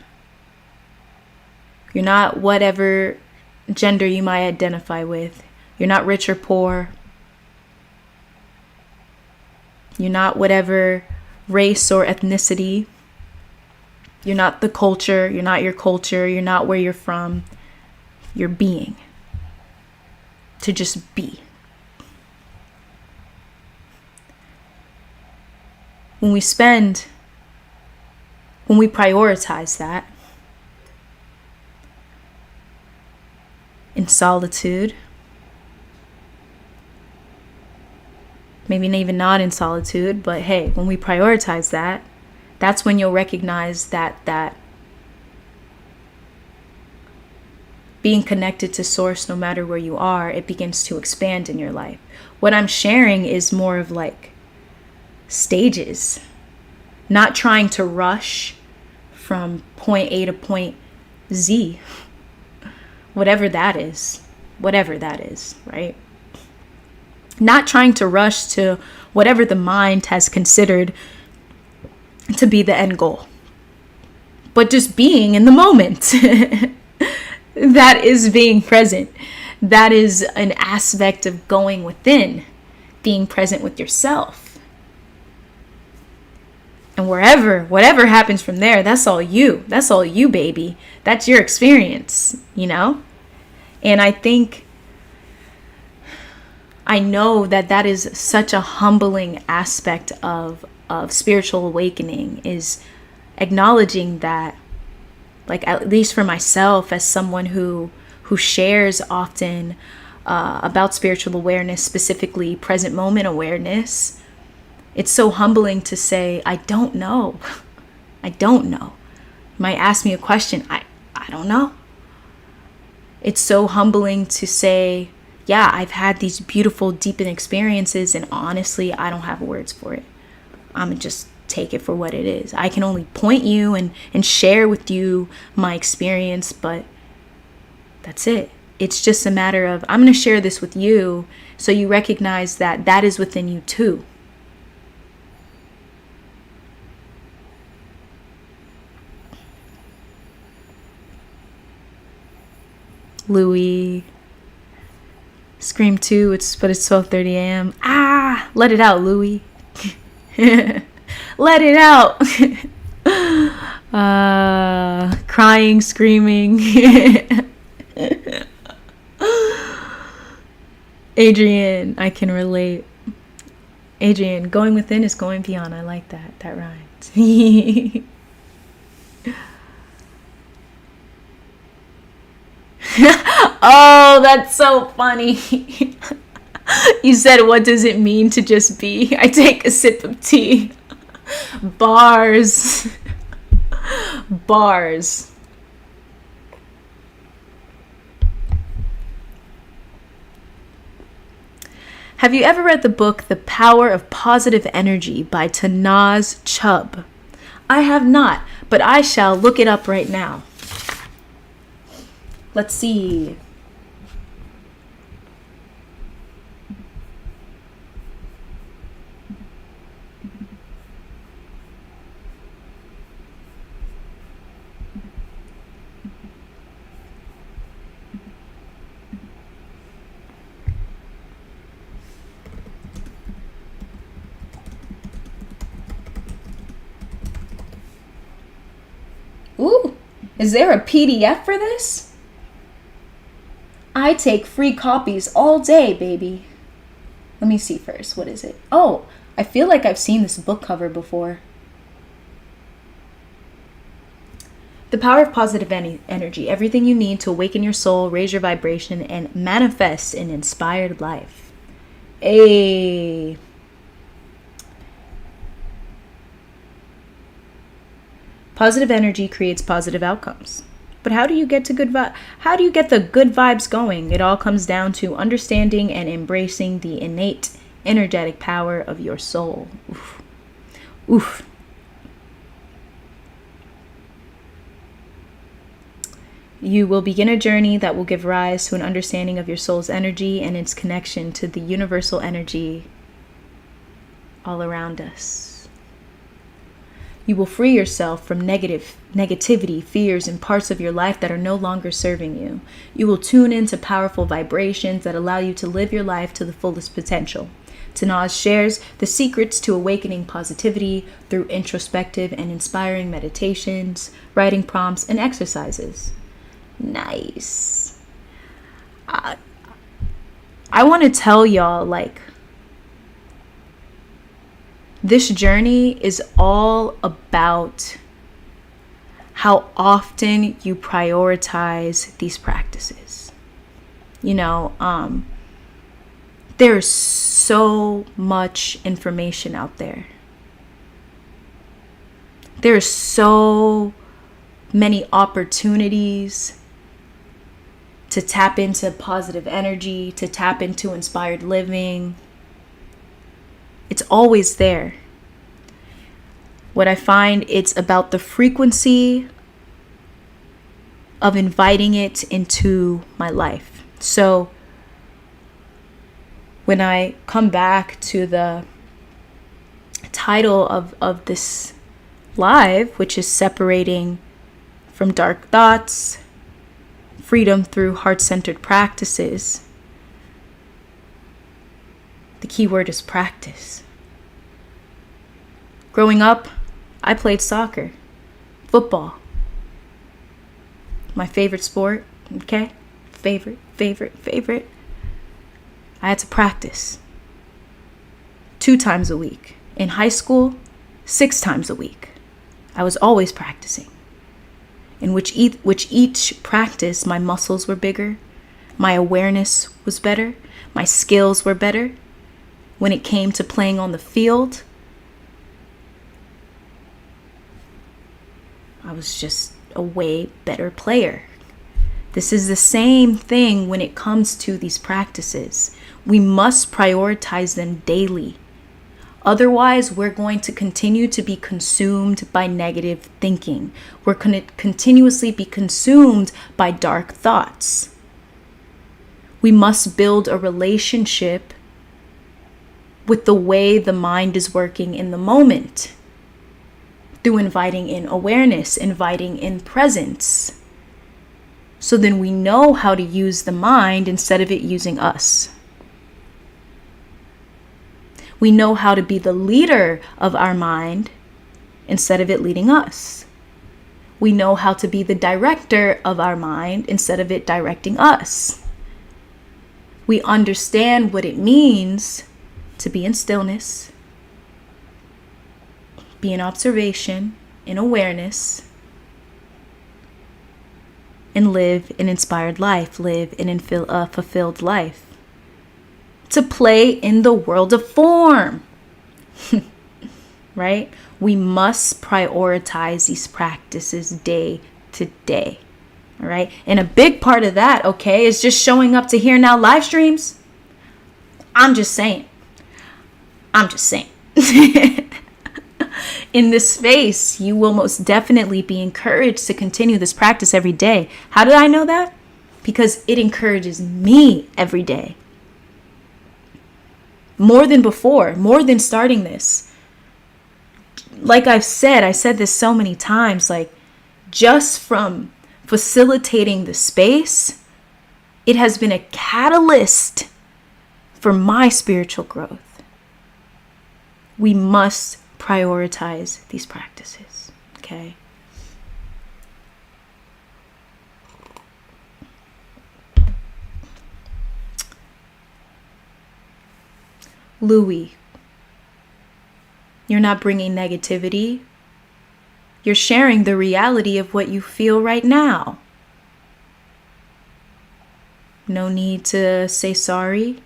You're not whatever gender you might identify with. You're not rich or poor. You're not whatever race or ethnicity. You're not the culture. You're not your culture. You're not where you're from. You're being. To just be. When we prioritize that in solitude, maybe even not in solitude, but hey, when we prioritize that, that's when you'll recognize that being connected to source, no matter where you are, it begins to expand in your life. What I'm sharing is more of like stages, not trying to rush from point A to point Z, whatever that is, right? Not trying to rush to whatever the mind has considered to be the end goal, but just being in the moment. That is being present. That is an aspect of going within, being present with yourself. And whatever happens from there, that's all you. That's all you, baby. That's your experience, you know? And I know that is such a humbling aspect of spiritual awakening, is acknowledging that, like, at least for myself, as someone who shares often about spiritual awareness, specifically present moment awareness, it's so humbling to say, I don't know. I don't know. You might ask me a question. I don't know. It's so humbling to say, yeah, I've had these beautiful, deepened experiences, and honestly, I don't have words for it. I'm going to just take it for what it is. I can only point you and share with you my experience, but that's it. It's just a matter of, I'm going to share this with you so you recognize that is within you too. Louis, Scream 2, but it's 12:30 a.m. Let it out, Louis. Let it out. Crying, screaming. Adrian, I can relate. Adrian, going within is going beyond. I like that. That rhymes. Oh, that's so funny. You said, what does it mean to just be? I take a sip of tea. Bars. Bars. Have you ever read the book The Power of Positive Energy by Tanaz Chubb? I have not, but I shall look it up right now. Let's see. Ooh, is there a PDF for this? I take free copies all day, baby. Let me see first. What is it? Oh, I feel like I've seen this book cover before. The Power of Positive Energy. Everything you need to awaken your soul, raise your vibration, and manifest an inspired life. Positive energy creates positive outcomes. But how do you get the good vibes going? It all comes down to understanding and embracing the innate energetic power of your soul. Oof. Oof. You will begin a journey that will give rise to an understanding of your soul's energy and its connection to the universal energy all around us. You will free yourself from negativity, fears, and parts of your life that are no longer serving you. You will tune into powerful vibrations that allow you to live your life to the fullest potential. Tanaz shares the secrets to awakening positivity through introspective and inspiring meditations, writing prompts, and exercises. Nice. I want to tell y'all, like, this journey is all about how often you prioritize these practices. You know, there's so much information out there. There's so many opportunities to tap into positive energy, to tap into inspired living. It's always there. What I find, it's about the frequency of inviting it into my life. So when I come back to the title of this live, which is separating from dark thoughts, freedom through heart-centered practices, the key word is practice. Growing up, I played soccer, football, my favorite sport, okay? Favorite. I had to practice 2 times a week. In high school, 6 times a week. I was always practicing. In which each practice, my muscles were bigger, my awareness was better, my skills were better. When it came to playing on the field, I was just a way better player. This is the same thing when it comes to these practices. We must prioritize them daily. Otherwise, we're going to continue to be consumed by negative thinking. We're going to continuously be consumed by dark thoughts. We must build a relationship with the way the mind is working in the moment, through inviting in awareness, inviting in presence. So then we know how to use the mind instead of it using us. We know how to be the leader of our mind instead of it leading us. We know how to be the director of our mind instead of it directing us. We understand what it means to be in stillness, be in observation, in awareness, and live an inspired life, live a fulfilled life. To play in the world of form, right? We must prioritize these practices day to day, all right? And a big part of that, okay, is just showing up to Here Now live streams. I'm just saying. In this space, you will most definitely be encouraged to continue this practice every day. How did I know that? Because it encourages me every day. More than before, more than starting this. Like I said this so many times, like just from facilitating the space, it has been a catalyst for my spiritual growth. We must prioritize these practices, okay? Louis, you're not bringing negativity. You're sharing the reality of what you feel right now. No need to say sorry.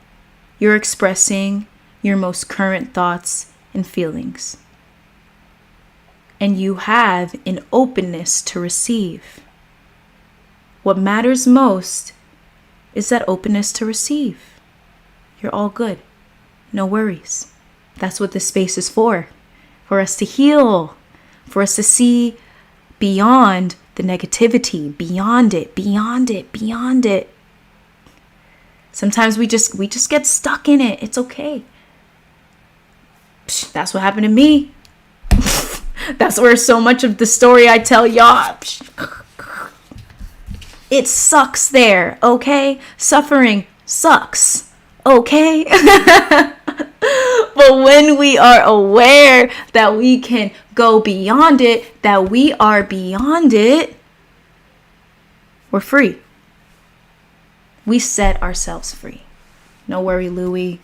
You're expressing your most current thoughts and feelings. And you have an openness to receive. What matters most is that openness to receive. You're all good. No worries. That's what this space is for us to heal, for us to see beyond the negativity, beyond it. Sometimes we just get stuck in it. It's okay. That's what happened to me. That's where so much of the story I tell y'all, it sucks there, okay? Suffering sucks, okay? But when we are aware that we can go beyond it, that we are beyond it, we're free. We set ourselves free. No worry, Louie.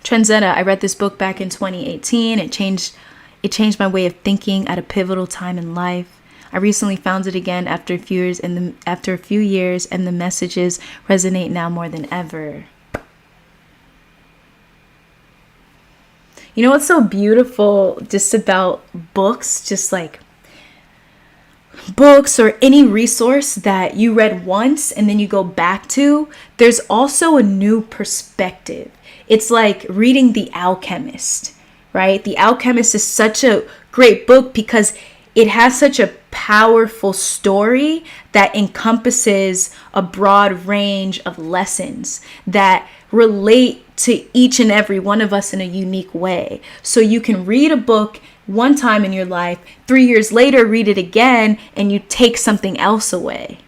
Trenzetta, I read this book back in 2018. It changed my way of thinking at a pivotal time in life. I recently found it again after a few years, and the messages resonate now more than ever. You know what's so beautiful just about books, just like books or any resource that you read once and then you go back to, there's also a new perspective. It's like reading The Alchemist, right? The Alchemist is such a great book because it has such a powerful story that encompasses a broad range of lessons that relate to each and every one of us in a unique way. So you can read a book one time in your life, 3 years later, read it again, and you take something else away.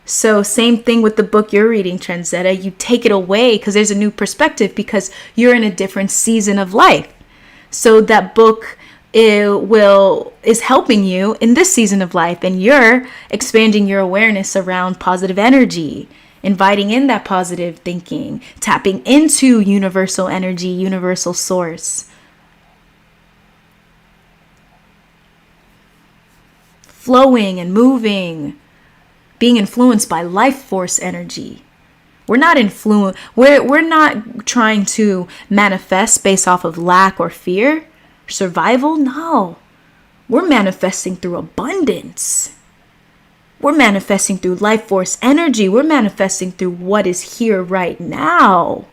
So same thing with the book you're reading, Trendzetta. You take it away because there's a new perspective because you're in a different season of life. So that book is helping you in this season of life, and you're expanding your awareness around positive energy, inviting in that positive thinking, tapping into universal energy, universal source. Flowing and moving, being influenced by life force energy. We're not we're not trying to manifest based off of lack or fear, survival. No. We're manifesting through abundance. We're manifesting through life force energy. We're manifesting through what is here right now.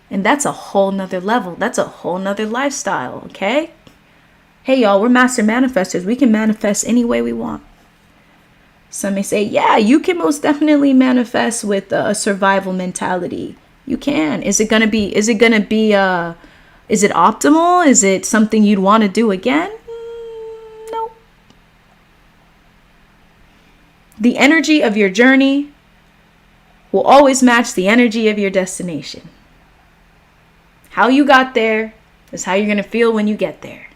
And that's a whole nother level. That's a whole nother lifestyle, okay? Hey, y'all, we're master manifestors. We can manifest any way we want. Some may say, yeah, you can most definitely manifest with a survival mentality. You can. Is it optimal? Is it something you'd want to do again? No. The energy of your journey will always match the energy of your destination. How you got there is how you're going to feel when you get there.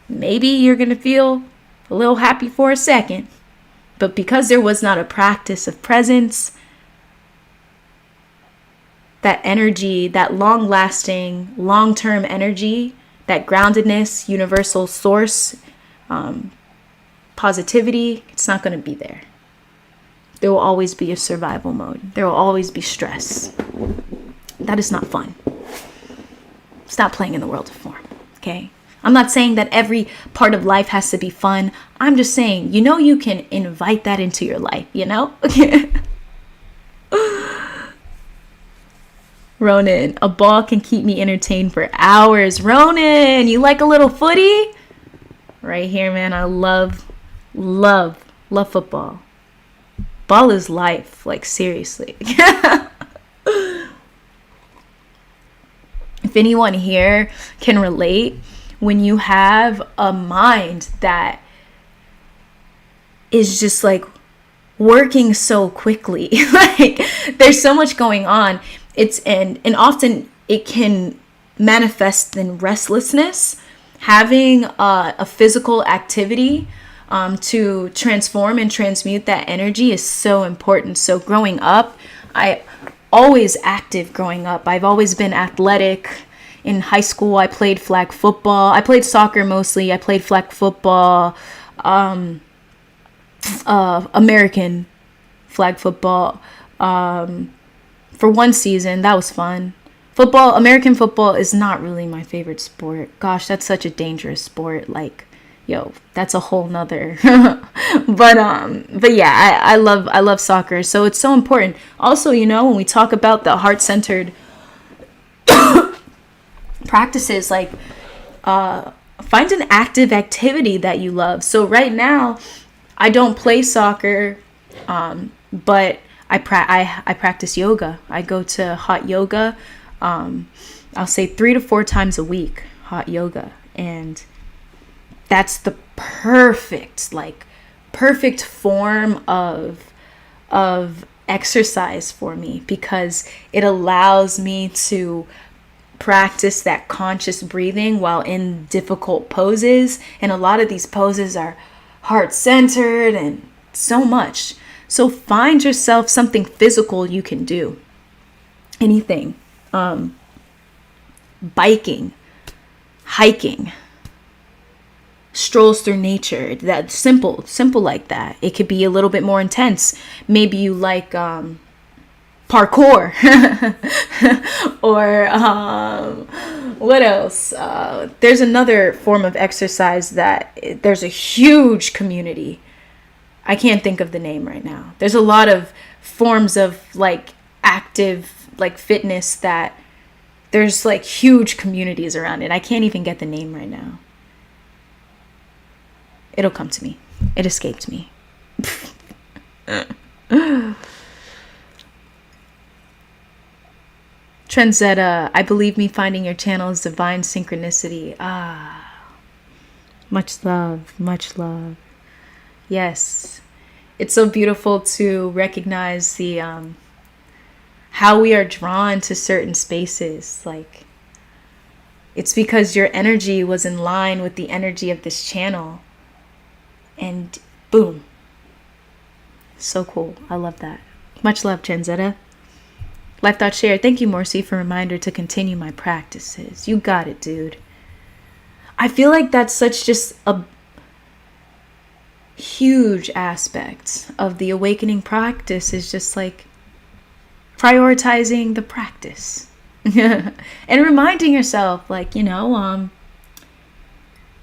Maybe you're going to feel a little happy for a second, but because there was not a practice of presence, that energy, that long-lasting, long-term energy, that groundedness, universal source, positivity, it's not going to be there. There will always be a survival mode. There will always be stress. That is not fun. Stop playing in the world of form, okay? I'm not saying that every part of life has to be fun. I'm just saying, you can invite that into your life, Ronan, a ball can keep me entertained for hours. Ronan, you like a little footy? Right here, man. I love football. Ball is life, like seriously. If anyone here can relate, when you have a mind that is just like working so quickly, like there's so much going on, and often it can manifest in restlessness. Having a physical activity to transform and transmute that energy is so important. So growing up, I always active growing up. I've always been athletic. In high school, I played flag football. I played soccer mostly. I played flag football, American flag football. For one season, that was fun. American football is not really my favorite sport. Gosh, that's such a dangerous sport. Like, that's a whole nother. but yeah, I love soccer. So it's so important. Also, when we talk about the heart-centered practices, like find an active activity that you love. So right now, I don't play soccer, but I practice yoga. I go to hot yoga. I'll say 3 to 4 times a week, hot yoga, and that's the perfect form of exercise for me, because it allows me to practice that conscious breathing while in difficult poses. And a lot of these poses are heart-centered and so much. So find yourself something physical you can do. Anything. Biking, hiking, strolls through nature. That simple like that. It could be a little bit more intense. Maybe you like parkour or what else? There's another form of exercise that there's a huge community. I can't think of the name right now. There's a lot of forms of like active like fitness that there's like huge communities around it. I can't even get the name right now. It'll come to me. It escaped me. Trendzetta, I believe me finding your channel is divine synchronicity. Much love, much love. Yes. it's so beautiful to recognize the how we are drawn to certain spaces. Like, it's because your energy was in line with the energy of this channel, and boom. So cool. I love that. Much love, Genzetta. Life Thought Share. Thank you, Morcie, for a reminder to continue my practices. You got it, dude. I feel like that's such just a huge aspect of the awakening practice, is just like prioritizing the practice. And reminding yourself, like,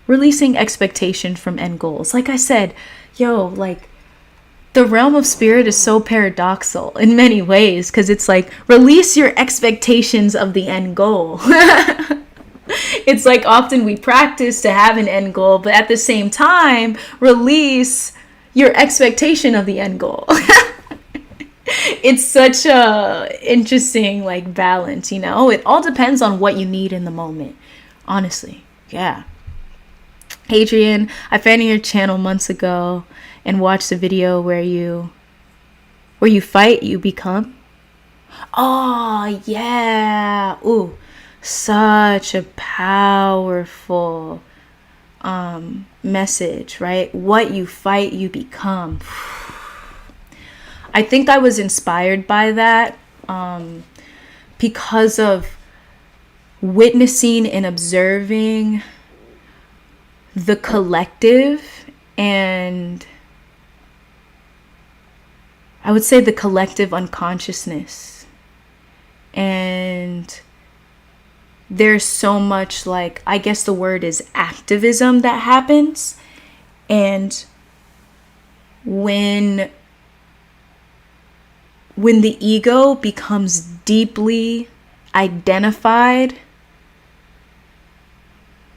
releasing expectation from end goals. Like I said, like, the realm of spirit is so paradoxical in many ways, because it's like, release your expectations of the end goal. It's like, often we practice to have an end goal, but at the same time, release your expectation of the end goal. It's such a interesting, like, balance, It all depends on what you need in the moment, honestly. Yeah. Adrian, I found your channel months ago and watched a video where you fight, you become. Oh, yeah. Ooh, such a powerful message, right? What you fight, you become. I think I was inspired by that because of witnessing and observing the collective, and I would say the collective unconsciousness. And there's so much, like, I guess the word is activism that happens. And when the ego becomes deeply identified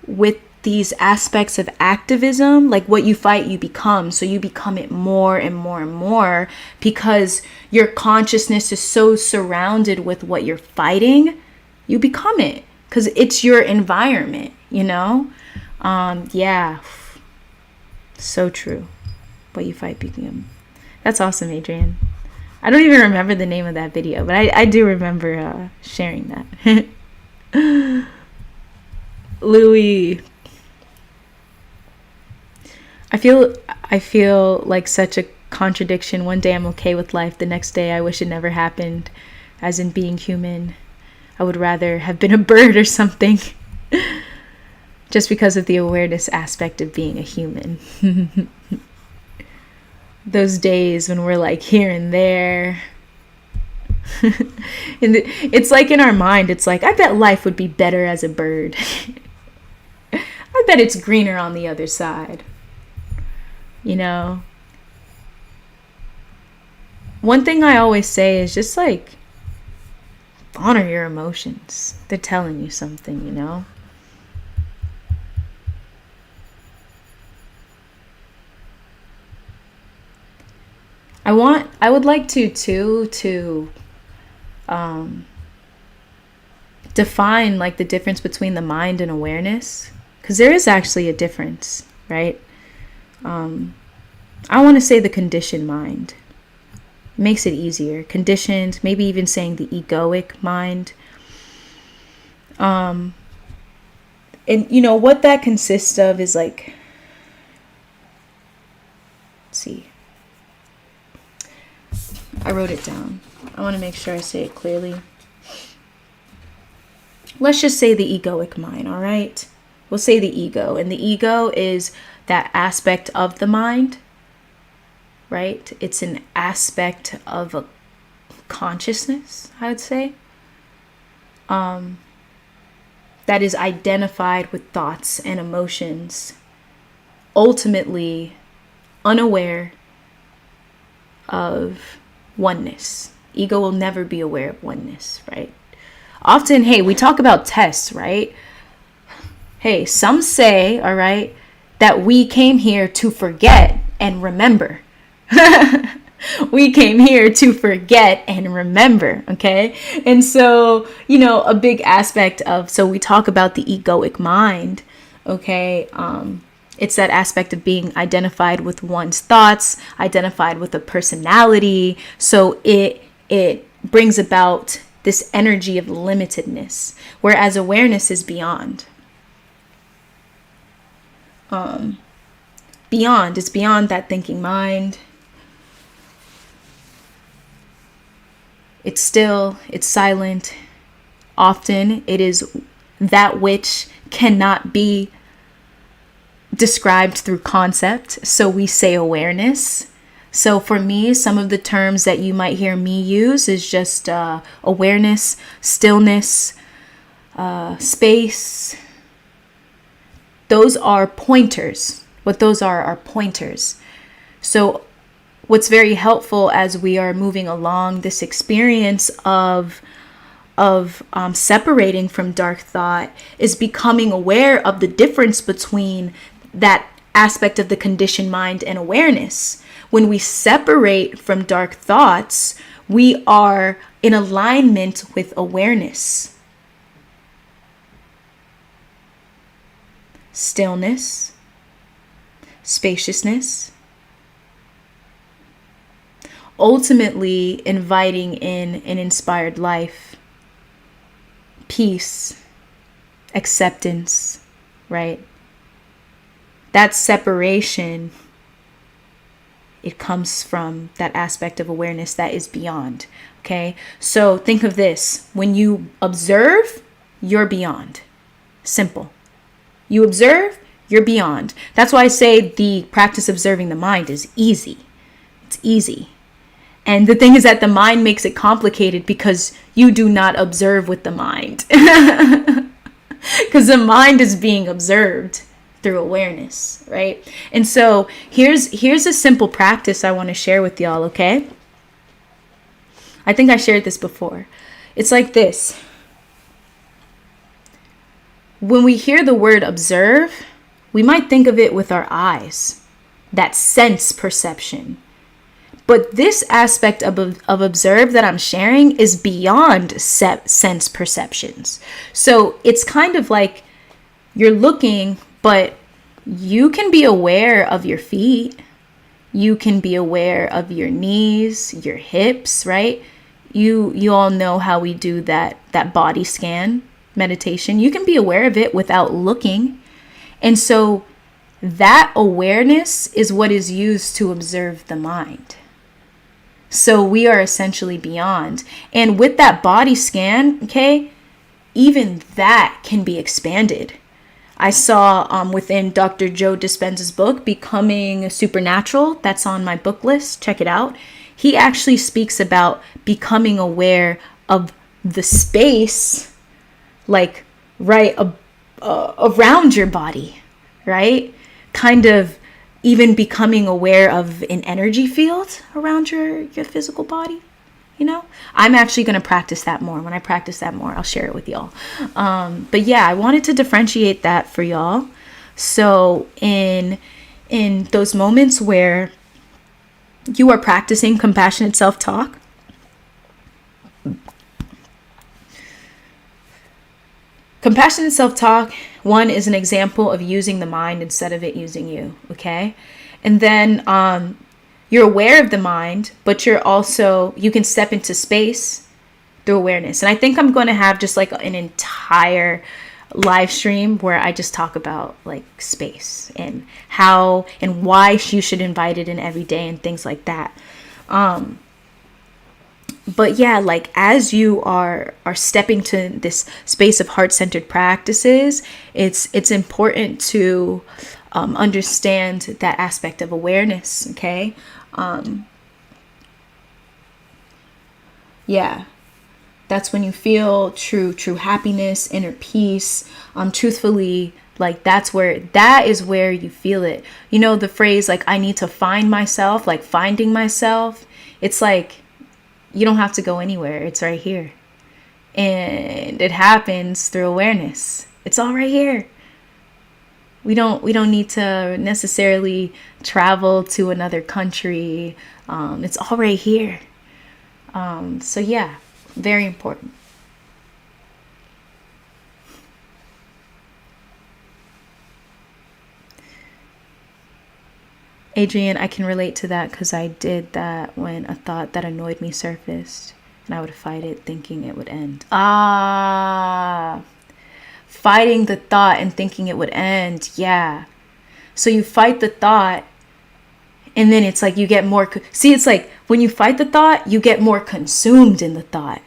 with these aspects of activism, like, what you fight, you become. So you become it more and more and more, because your consciousness is so surrounded with what you're fighting. You become it because it's your environment, Yeah. So true. What you fight, become. That's awesome, Adrian. I don't even remember the name of that video, but I do remember sharing that. Louis, I feel like such a contradiction. One day I'm okay with life, the next day I wish it never happened, as in being human. I would rather have been a bird or something. Just because of the awareness aspect of being a human. Those days when we're like here and there. And it's like in our mind, it's like, I bet life would be better as a bird. I bet it's greener on the other side. One thing I always say is just, like, honor your emotions. They're telling you something, I would like to define, like, the difference between the mind and awareness, because there is actually a difference, right? I want to say the conditioned mind. It makes it easier. Conditioned, maybe even saying the egoic mind. And what that consists of is, like, let's see. I wrote it down. I want to make sure I say it clearly. Let's just say the egoic mind, all right? We'll say the ego. And the ego is that aspect of the mind, right? It's an aspect of a consciousness, I would say, that is identified with thoughts and emotions, ultimately unaware of oneness. Ego will never be aware of oneness, right? Often, hey, we talk about tests, right? Hey, some say, all right, that we came here to forget and remember. We came here to forget and remember, okay? And so, a big aspect of, so we talk about the egoic mind, okay? It's that aspect of being identified with one's thoughts, identified with a personality. So it brings about this energy of limitedness, whereas awareness is beyond. It's beyond that thinking mind. It's still, it's silent. Often it is that which cannot be described through concept. So we say awareness. So for me, some of the terms that you might hear me use is just awareness, stillness, space. Those are pointers. What those are pointers. So what's very helpful as we are moving along this experience of separating from dark thought is becoming aware of the difference between that aspect of the conditioned mind and awareness. When we separate from dark thoughts, we are in alignment with awareness. Stillness, spaciousness, ultimately inviting in an inspired life, peace, acceptance, right? That separation, it comes from that aspect of awareness that is beyond, okay? So think of this. When you observe, you're beyond. Simple. You observe, you're beyond. That's why I say the practice of observing the mind is easy. It's easy. And the thing is that the mind makes it complicated because you do not observe with the mind. Because the mind is being observed through awareness, right? And so here's a simple practice I want to share with y'all, okay? I think I shared this before. It's like this. When we hear the word observe, we might think of it with our eyes, that sense perception. But this aspect of observe that I'm sharing is beyond sense perceptions. So it's kind of like you're looking, but you can be aware of your feet. You can be aware of your knees, your hips, right? You all know how we do that body scan meditation. You can be aware of it without looking. And so that awareness is what is used to observe the mind. So we are essentially beyond. And with that body scan, okay, even that can be expanded. I saw within Dr. Joe Dispenza's book, Becoming Supernatural, that's on my book list, check it out. He actually speaks about becoming aware of the space, like right around your body, right? Kind of even becoming aware of an energy field around your physical body. You know, I'm actually going to practice that more. When I practice that more, I'll share it with y'all. But yeah, I wanted to differentiate that for y'all. So in those moments where you are practicing compassionate self-talk, compassionate self-talk, one, is an example of using the mind instead of it using you, okay? And then you're aware of the mind, but you can step into space through awareness. And I think I'm going to have just like an entire live stream where I just talk about like space and how and why you should invite it in every day and things like that. But yeah, like as you are stepping to this space of heart-centered practices, it's important to understand that aspect of awareness, okay? Yeah, that's when you feel true happiness, inner peace. Truthfully, like that is where you feel it. You know, the phrase like, I need to find myself, like finding myself. It's like, you don't have to go anywhere. It's right here. And it happens through awareness. It's all right here. We don't need to necessarily travel to another country. It's all right here. So yeah, very important. Adrian, I can relate to that because I did that when a thought that annoyed me surfaced and I would fight it thinking it would end. Fighting the thought and thinking it would end. Yeah. So you fight the thought and then it's like you get more. See, it's like when you fight the thought, you get more consumed in the thought.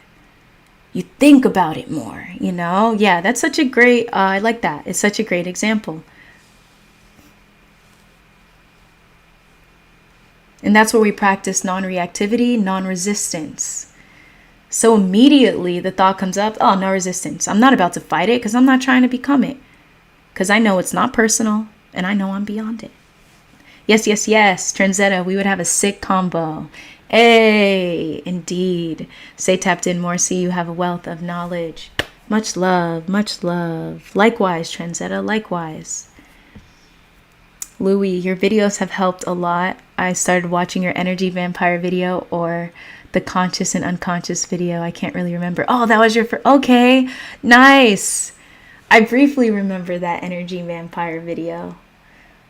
You think about it more, you know? Yeah, that's such a great, I like that. It's such a great example. And that's where we practice non-reactivity, non-resistance. So immediately the thought comes up, oh, no resistance. I'm not about to fight it because I'm not trying to become it. Because I know it's not personal and I know I'm beyond it. Yes, yes, yes. Transetta, we would have a sick combo. Hey, indeed. Stay tapped in, Morcie. You have a wealth of knowledge. Much love, much love. Likewise, Transetta, likewise. Louie, your videos have helped a lot. I started watching your energy vampire video or the conscious and unconscious video. I can't really remember. Oh, that was your first. Okay, nice. I briefly remember that energy vampire video.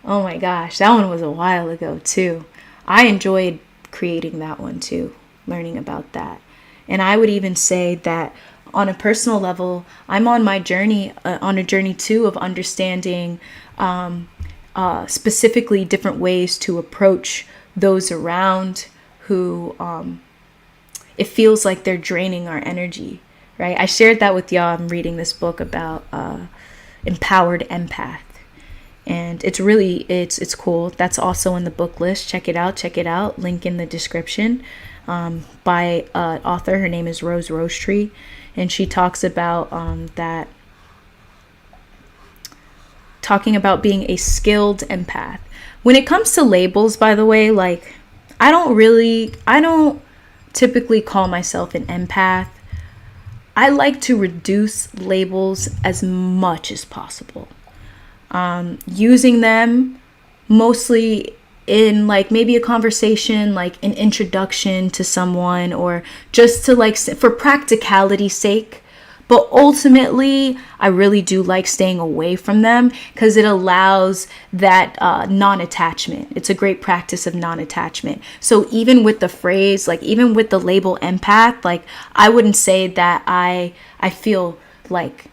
Oh my gosh, that one was a while ago too. I enjoyed creating that one too, learning about that. And I would even say that on a personal level, I'm on my journey, on a journey too of understanding specifically different ways to approach those around who it feels like they're draining our energy, right? I shared that with y'all. I'm reading this book about empowered empath. And it's really, it's cool. That's also in the book list. Check it out. Link in the description by author. Her name is Rose Rosetree. And she talks about that, talking about being a skilled empath. When it comes to labels, by the way, like I don't typically call myself an empath. I like to reduce labels as much as possible. Using them mostly in like maybe a conversation, like an introduction to someone, or just to like for practicality's sake. But ultimately, I really do like staying away from them because it allows that non-attachment. It's a great practice of non-attachment. So even with the phrase, like even with the label empath, like I wouldn't say that I feel like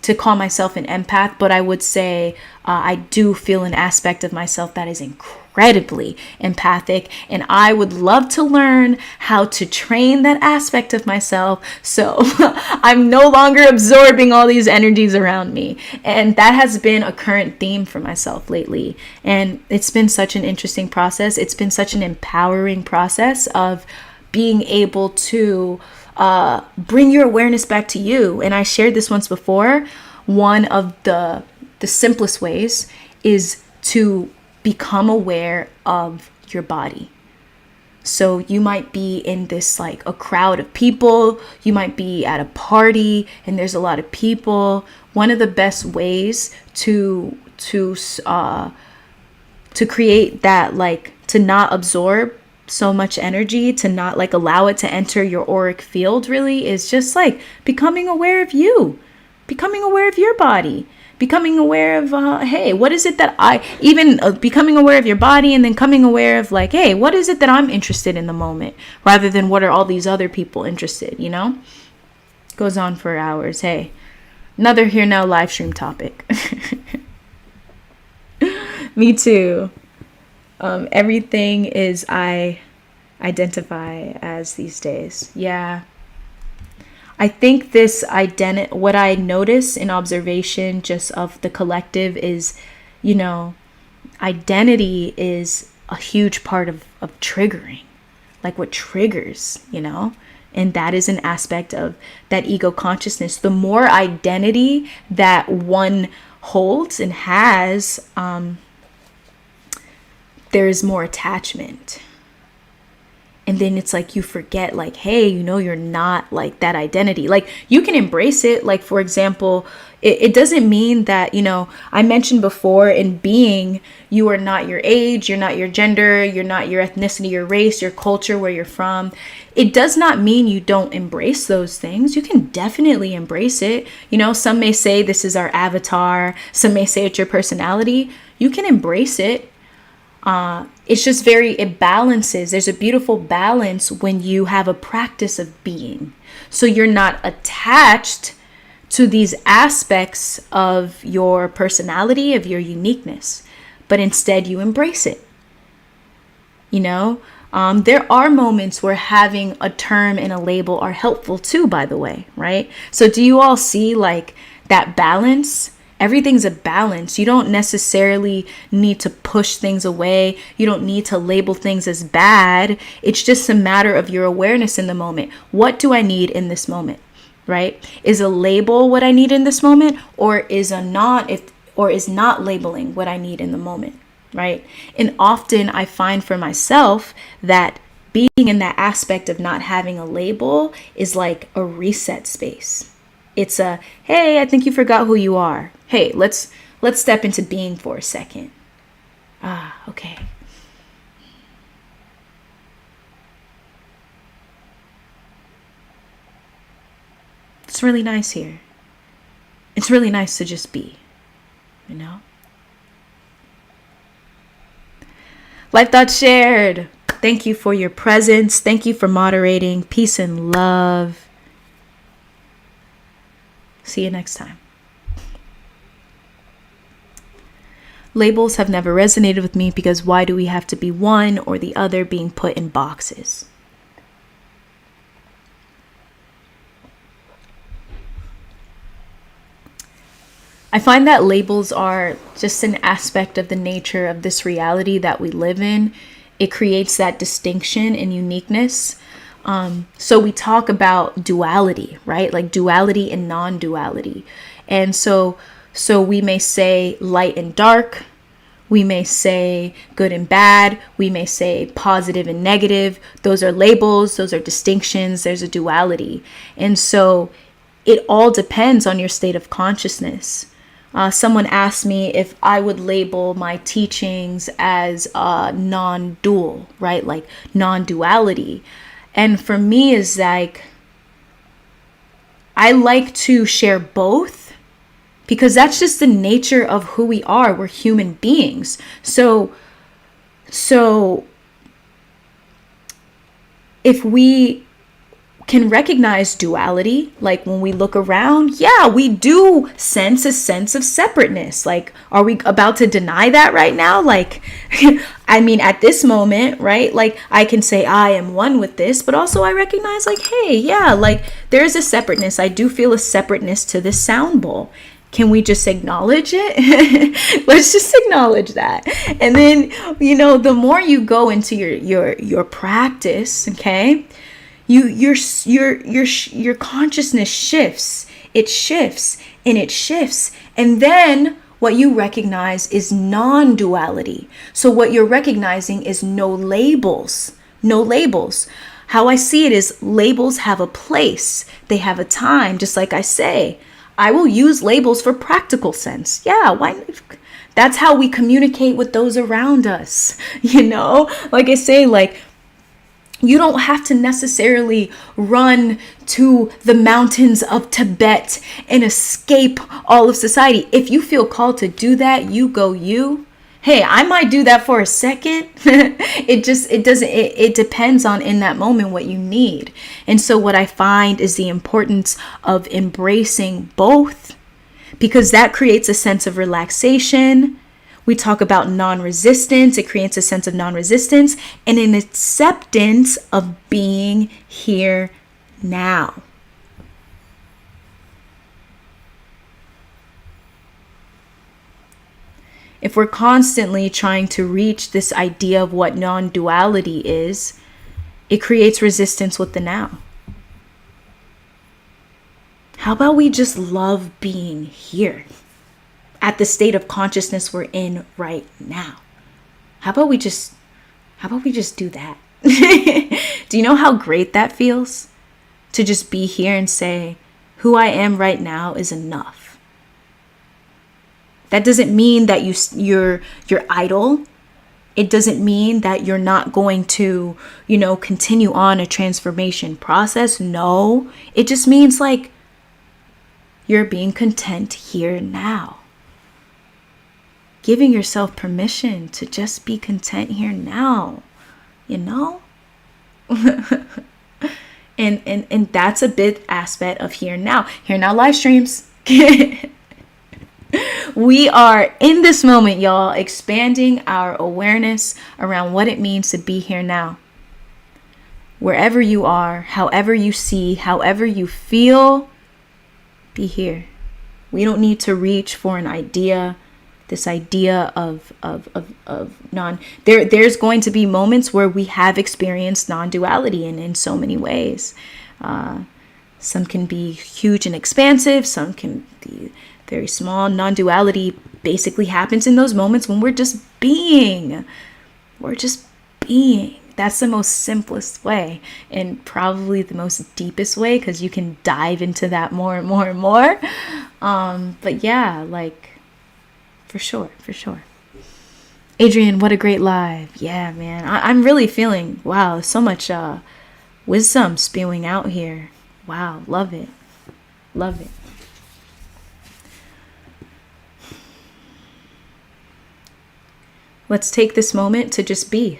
to call myself an empath, but I would say I do feel an aspect of myself that is incredibly empathic, and I would love to learn how to train that aspect of myself so I'm no longer absorbing all these energies around me. And that has been a current theme for myself lately, and it's been such an interesting process. It's been such an empowering process of being able to bring your awareness back to you. And I shared this once before. One of the simplest ways is to become aware of your body. So you might be in this like a crowd of people, you might be at a party and there's a lot of people. One of the best ways to create that, like to not absorb so much energy, to not like allow it to enter your auric field, really is just like becoming aware of you, becoming aware of your body, becoming aware of hey, what is it that I even becoming aware of your body, and then coming aware of like, hey, what is it that I'm interested in the moment, rather than what are all these other people interested, you know? Goes on for hours. Hey, another Here Now live stream topic. Me too. Everything is I identify as these days. Yeah. I think this what I notice in observation just of the collective is, you know, identity is a huge part of triggering, like what triggers, you know, and that is an aspect of that ego consciousness. The more identity that one holds and has, there is more attachment. And then it's like you forget, like, hey, you know, you're not like that identity. Like you can embrace it. Like, for example, it doesn't mean that, you know, I mentioned before in being, you are not your age, you're not your gender, you're not your ethnicity, your race, your culture, where you're from. It does not mean you don't embrace those things. You can definitely embrace it. You know, some may say this is our avatar. Some may say it's your personality. You can embrace it. It's just it balances. There's a beautiful balance when you have a practice of being. So you're not attached to these aspects of your personality, of your uniqueness, but instead you embrace it. There are moments where having a term and a label are helpful too, by the way, right? So do you all see like that balance? Everything's a balance. You don't necessarily need to push things away. You don't need to label things as bad. It's just a matter of your awareness in the moment. What do I need in this moment, right? Is a label what I need in this moment, or is not labeling what I need in the moment, right? And often I find for myself that being in that aspect of not having a label is like a reset space. It's a, hey, I think you forgot who you are. Hey, let's step into being for a second. Okay. It's really nice here. It's really nice to just be, Life Thoughts shared. Thank you for your presence. Thank you for moderating. Peace and love. See you next time. Labels have never resonated with me because why do we have to be one or the other, being put in boxes? I find that labels are just an aspect of the nature of this reality that we live in. It creates that distinction and uniqueness. So we talk about duality, right? Like duality and non-duality. And so we may say light and dark. We may say good and bad. We may say positive and negative. Those are labels. Those are distinctions. There's a duality. And so it all depends on your state of consciousness. Someone asked me if I would label my teachings as non-dual, right? Like non-duality. And for me is like, I like to share both because that's just the nature of who we are. We're human beings. So if we can recognize duality, like when we look around, yeah, we do sense a sense of separateness. Like, are we about to deny that right now? Like, I mean, at this moment, right? Like, I can say I am one with this, but also I recognize like, hey, yeah, like there's a separateness. I do feel a separateness to this sound bowl. Can we just acknowledge it? Let's just acknowledge that. And then, the more you go into your practice, okay, your consciousness shifts. It shifts and it shifts. And then what you recognize is non-duality. So what you're recognizing is no labels. No labels. How I see it is labels have a place. They have a time. Just like I say, I will use labels for practical sense. Yeah, why? That's how we communicate with those around us. Like I say, like, you don't have to necessarily run to the mountains of Tibet and escape all of society. If you feel called to do that, you go you. Hey, I might do that for a second. It depends on in that moment what you need. And so what I find is the importance of embracing both, because that creates a sense of relaxation. We talk about non-resistance. It creates a sense of non-resistance and an acceptance of being here now. If we're constantly trying to reach this idea of what non-duality is, it creates resistance with the now. How about we just love being here at the state of consciousness we're in right now? How about we just do that? Do you know how great that feels? To just be here and say, who I am right now is enough. That doesn't mean that you're idle. It doesn't mean that you're not going to, continue on a transformation process. No, it just means like you're being content here now. giving yourself permission to just be content here now, you know? and that's a big aspect of here now live streams. We are in this moment, y'all, expanding our awareness around what it means to be here now. Wherever you are, however you see, however you feel, be here. We don't need to reach for an idea, this idea of there's going to be moments where we have experienced non-duality in so many ways. Some can be huge and expansive, some can be very small. Non-duality basically happens in those moments when we're just being. That's the most simplest way, and probably the most deepest way, because you can dive into that more and more and more. But yeah, like, for sure. Adrian, what a great live. Yeah, man. I'm really feeling, wow, so much wisdom spewing out here. Wow, love it. Let's take this moment to just be.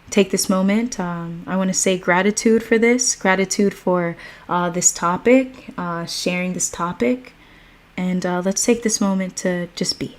Take this moment. I want to say gratitude for this. Gratitude for this topic, sharing this topic. And let's take this moment to just be.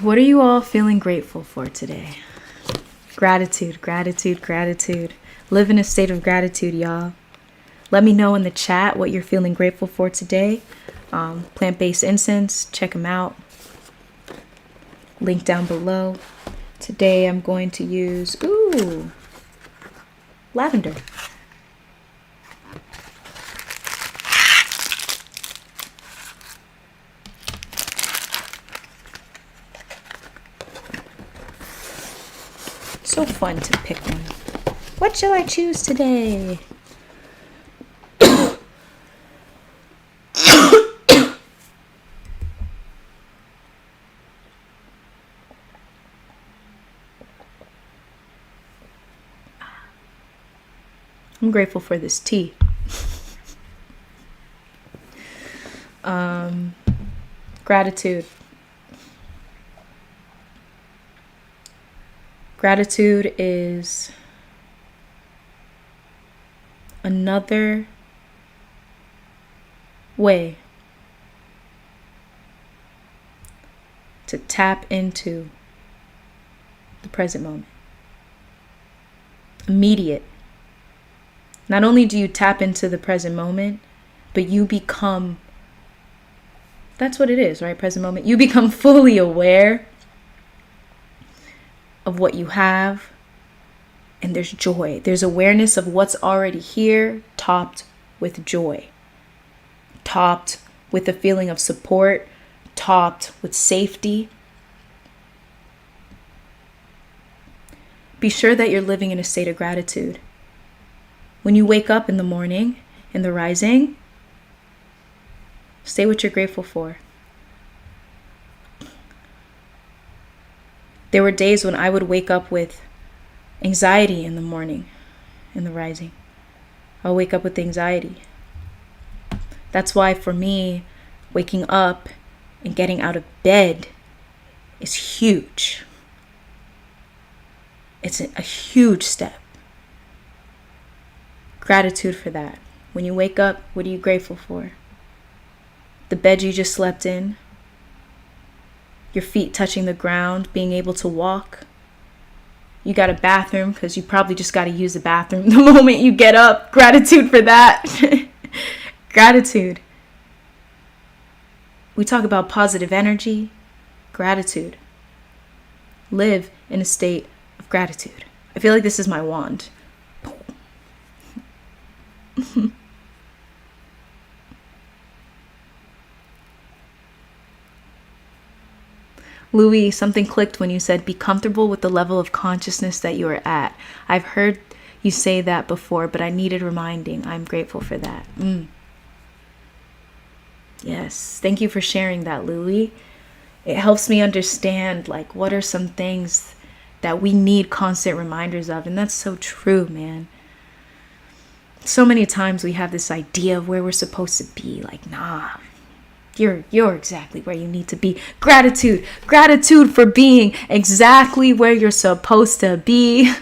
What are you all feeling grateful for today? Gratitude. Live in a state of gratitude, y'all. Let me know in the chat what you're feeling grateful for today. Plant-based incense, check them out. Link down below. Today I'm going to use, lavender. So fun to pick one. What shall I choose today? I'm grateful for this tea. Gratitude. Gratitude is another way to tap into the present moment. Immediate. Not only do you tap into the present moment, but you become, that's what it is, right? Present moment. You become fully aware of what you have, and there's joy. There's awareness of what's already here, topped with joy, topped with a feeling of support, topped with safety. Be sure that you're living in a state of gratitude. When you wake up in the morning, in the rising, say what you're grateful for. There were days when I would wake up with anxiety in the morning, in the rising. I'll wake up with anxiety. That's why for me, waking up and getting out of bed is huge. It's a huge step. Gratitude for that. When you wake up, what are you grateful for? The bed you just slept in, your feet touching the ground, being able to walk. You got a bathroom because you probably just got to use the bathroom the moment you get up. Gratitude for that. Gratitude. We talk about positive energy. Gratitude. Live in a state of gratitude. I feel like this is my wand. Louis, something clicked when you said be comfortable with the level of consciousness that you are at. I've heard you say that before, but I needed reminding. I'm grateful for that. Yes, thank you for sharing that, Louis. It helps me understand like what are some things that we need constant reminders of, and that's so true, man. So many times we have this idea of where we're supposed to be, like, nah, you're exactly where you need to be. Gratitude for being exactly where you're supposed to be.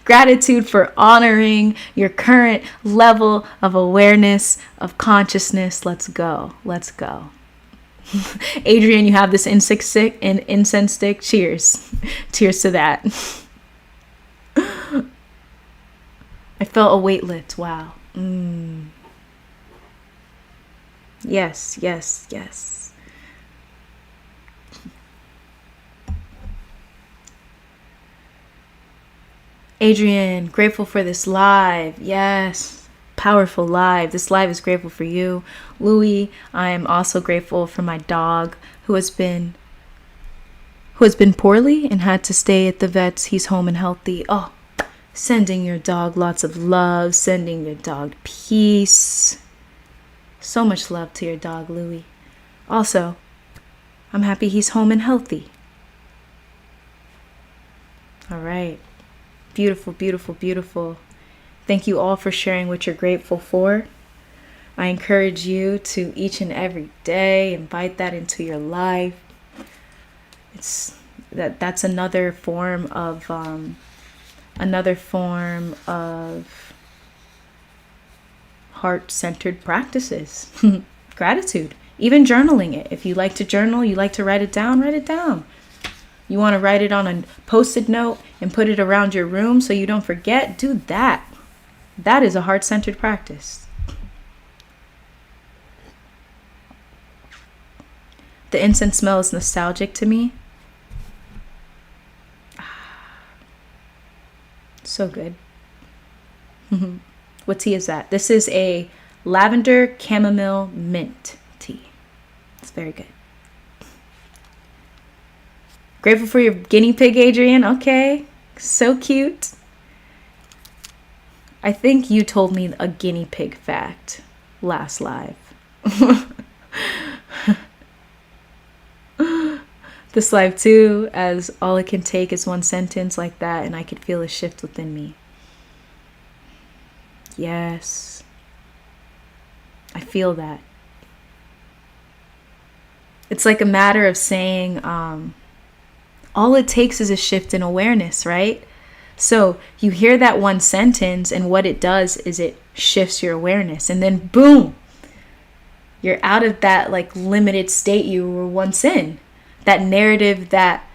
Gratitude for honoring your current level of awareness, of consciousness. Let's go. Adrian, you have this incense stick. Cheers. Cheers to that. I felt a weight lift. Wow. Yes. Adrian, grateful for this live. Yes. Powerful live. This live is grateful for you. Louis, I am also grateful for my dog who has been poorly and had to stay at the vet's. He's home and healthy. Oh, sending your dog lots of love, sending your dog peace. So much love to your dog, Louis. Also, I'm happy he's home and healthy. All right. Beautiful, beautiful, beautiful. Thank you all for sharing what you're grateful for. I encourage you to each and every day invite that into your life. That's another form of heart-centered practices. Gratitude. Even journaling it. If you like to journal, you like to write it down, write it down. You want to write it on a post-it note and put it around your room so you don't forget, do that. That is a heart-centered practice. The incense smell is nostalgic to me. So good. What tea is that? This is a lavender chamomile mint tea. It's very good. Grateful for your guinea pig, Adrian. Okay. So cute. I think you told me a guinea pig fact last live. This live too, as all it can take is one sentence like that and I could feel a shift within me. Yes. I feel that. It's like a matter of saying, all it takes is a shift in awareness, right? So you hear that one sentence and what it does is it shifts your awareness. And then boom, you're out of that like limited state you were once in. That narrative that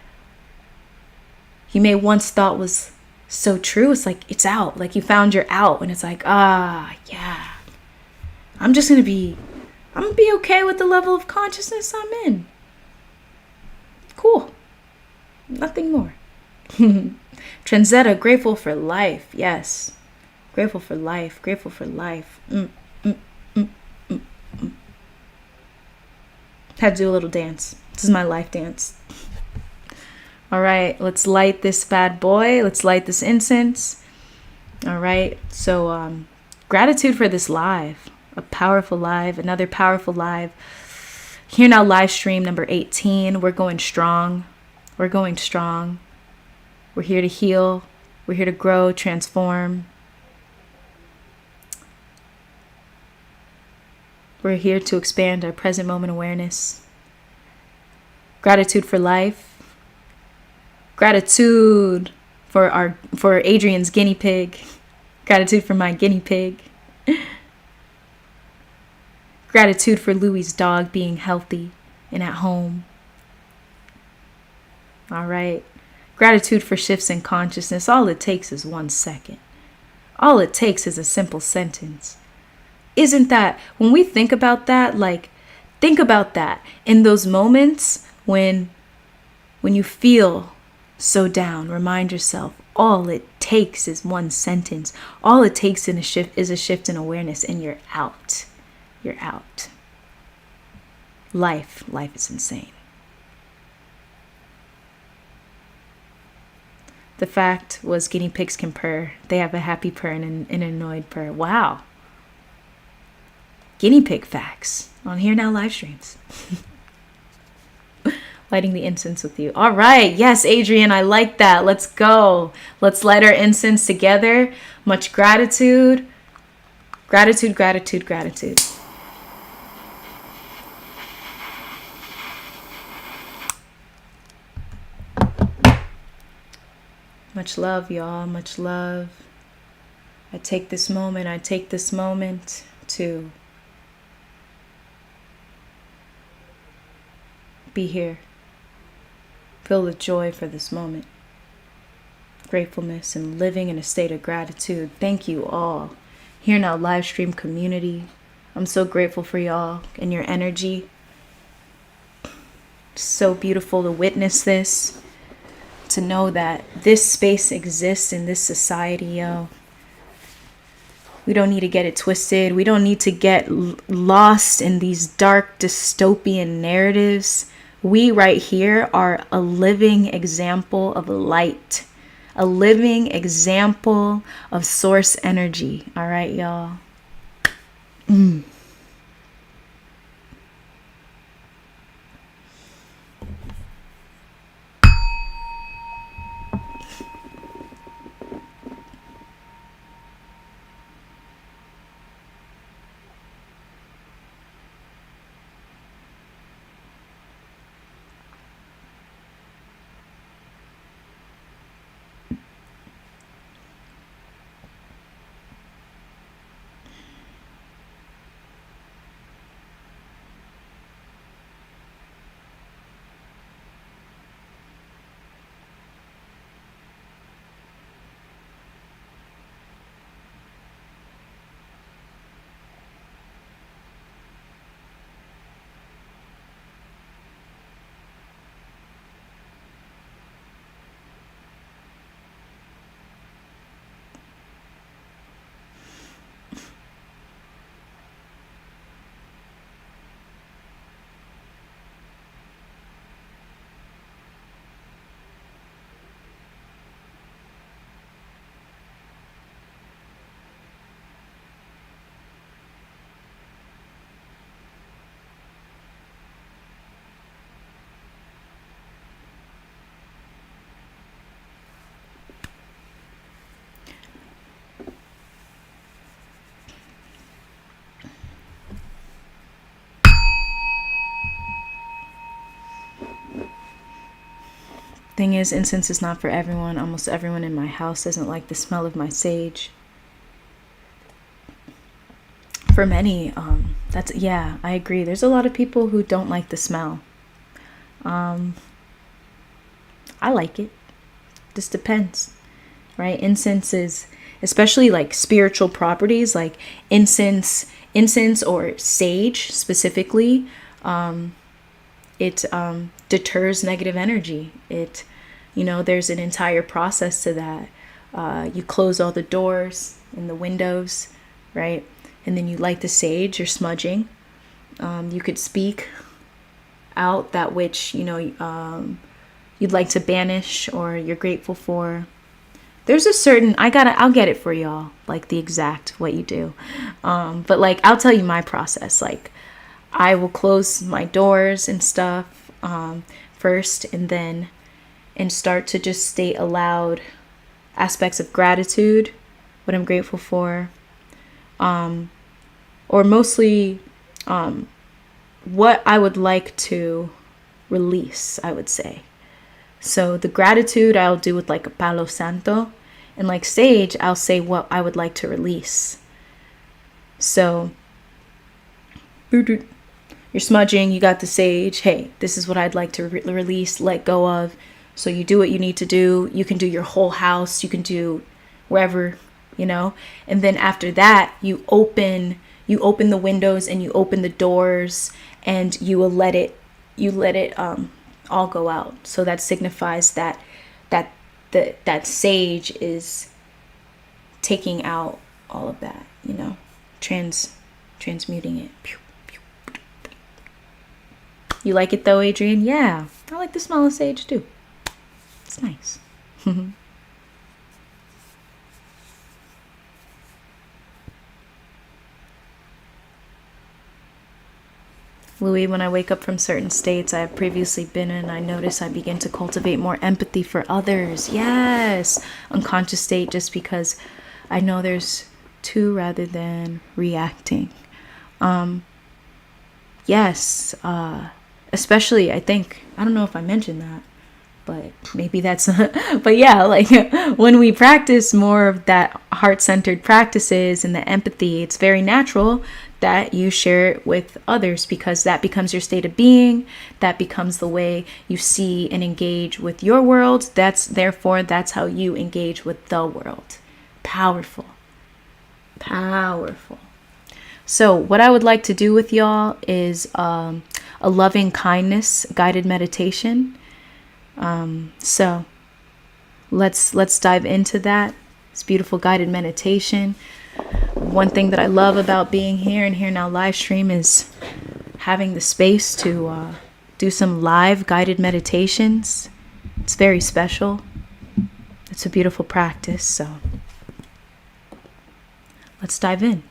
you may once thought was so true. It's like, it's out. Like you found your out. And it's like, yeah. I'm gonna be okay with the level of consciousness I'm in. Cool. Nothing more. Transetta, grateful for life. Yes. Grateful for life. Grateful for life. Had to do a little dance. This is my life dance. All right. Let's light this bad boy. Let's light this incense. All right. So, gratitude for this live. A powerful live. Another powerful live. Here now, live stream number 18. We're going strong. We're going strong. We're here to heal. We're here to grow, transform. We're here to expand our present moment awareness. Gratitude for life. Gratitude for Adrian's guinea pig. Gratitude for my guinea pig. Gratitude for Louie's dog being healthy and at home. All right. Gratitude for shifts in consciousness. All it takes is 1 second. All it takes is a simple sentence. Isn't that, when we think about that, like, think about that in those moments when you feel so down, remind yourself, all it takes is 1 sentence. All it takes is a shift in awareness, and you're out. You're out. Life is insane. The fact was guinea pigs can purr. They have a happy purr and an annoyed purr. Wow. Guinea pig facts on Here Now live streams. Lighting the incense with you. All right. Yes, Adrian, I like that. Let's go. Let's light our incense together. Much gratitude. Gratitude, gratitude, gratitude. Much love, y'all. Much love. I take this moment to be here. Filled with joy for this moment. Gratefulness and living in a state of gratitude. Thank you all. Here Now live stream community. I'm so grateful for y'all and your energy. So beautiful to witness this. To know that this space exists in this society, yo. We don't need to get it twisted. We don't need to get lost in these dark dystopian narratives. We right here are a living example of light. A living example of source energy. All right, y'all. Thing is, incense is not for everyone. Almost everyone in my house doesn't like the smell of my sage. for many, that's, yeah, I agree. There's a lot of people who don't like the smell. I like it. Just depends, right? Incense is, especially like spiritual properties, like incense or sage specifically, it deters negative energy. There's an entire process to that. You close all the doors and the windows, right? And then you light the sage, you're smudging. You could speak out that which, you'd like to banish or you're grateful for. There's a certain, I'll get it for y'all, like the exact what you do. But like, I'll tell you my process. Like, I will close my doors and stuff first, and start to just state aloud aspects of gratitude, what I'm grateful for, or mostly what I would like to release, I would say. So the gratitude I'll do with like a palo santo, and like sage, I'll say what I would like to release. So you're smudging, you got the sage. Hey, this is what I'd like to release, let go of. So you do what you need to do. You can do your whole house. You can do wherever, And then after that, you open the windows and you open the doors, and you will let it all go out. So that signifies that sage is taking out all of that, transmuting it. You like it though, Adrian? Yeah, I like the smell of sage too. It's nice. Louis, when I wake up from certain states I have previously been in, I notice I begin to cultivate more empathy for others. Yes, unconscious state, just because I know there's two rather than reacting. Yes, especially I don't know if I mentioned that, but maybe that's, but yeah, like when we practice more of that heart-centered practices and the empathy, it's very natural that you share it with others, because that becomes your state of being. That becomes the way you see and engage with your world. That's how you engage with the world. Powerful. So what I would like to do with y'all is a loving kindness guided meditation. So let's dive into that. It's beautiful guided meditation. One thing that I love about being here and Here Now live stream is having the space to do some live guided meditations. It's very special. It's a beautiful practice. So let's dive in.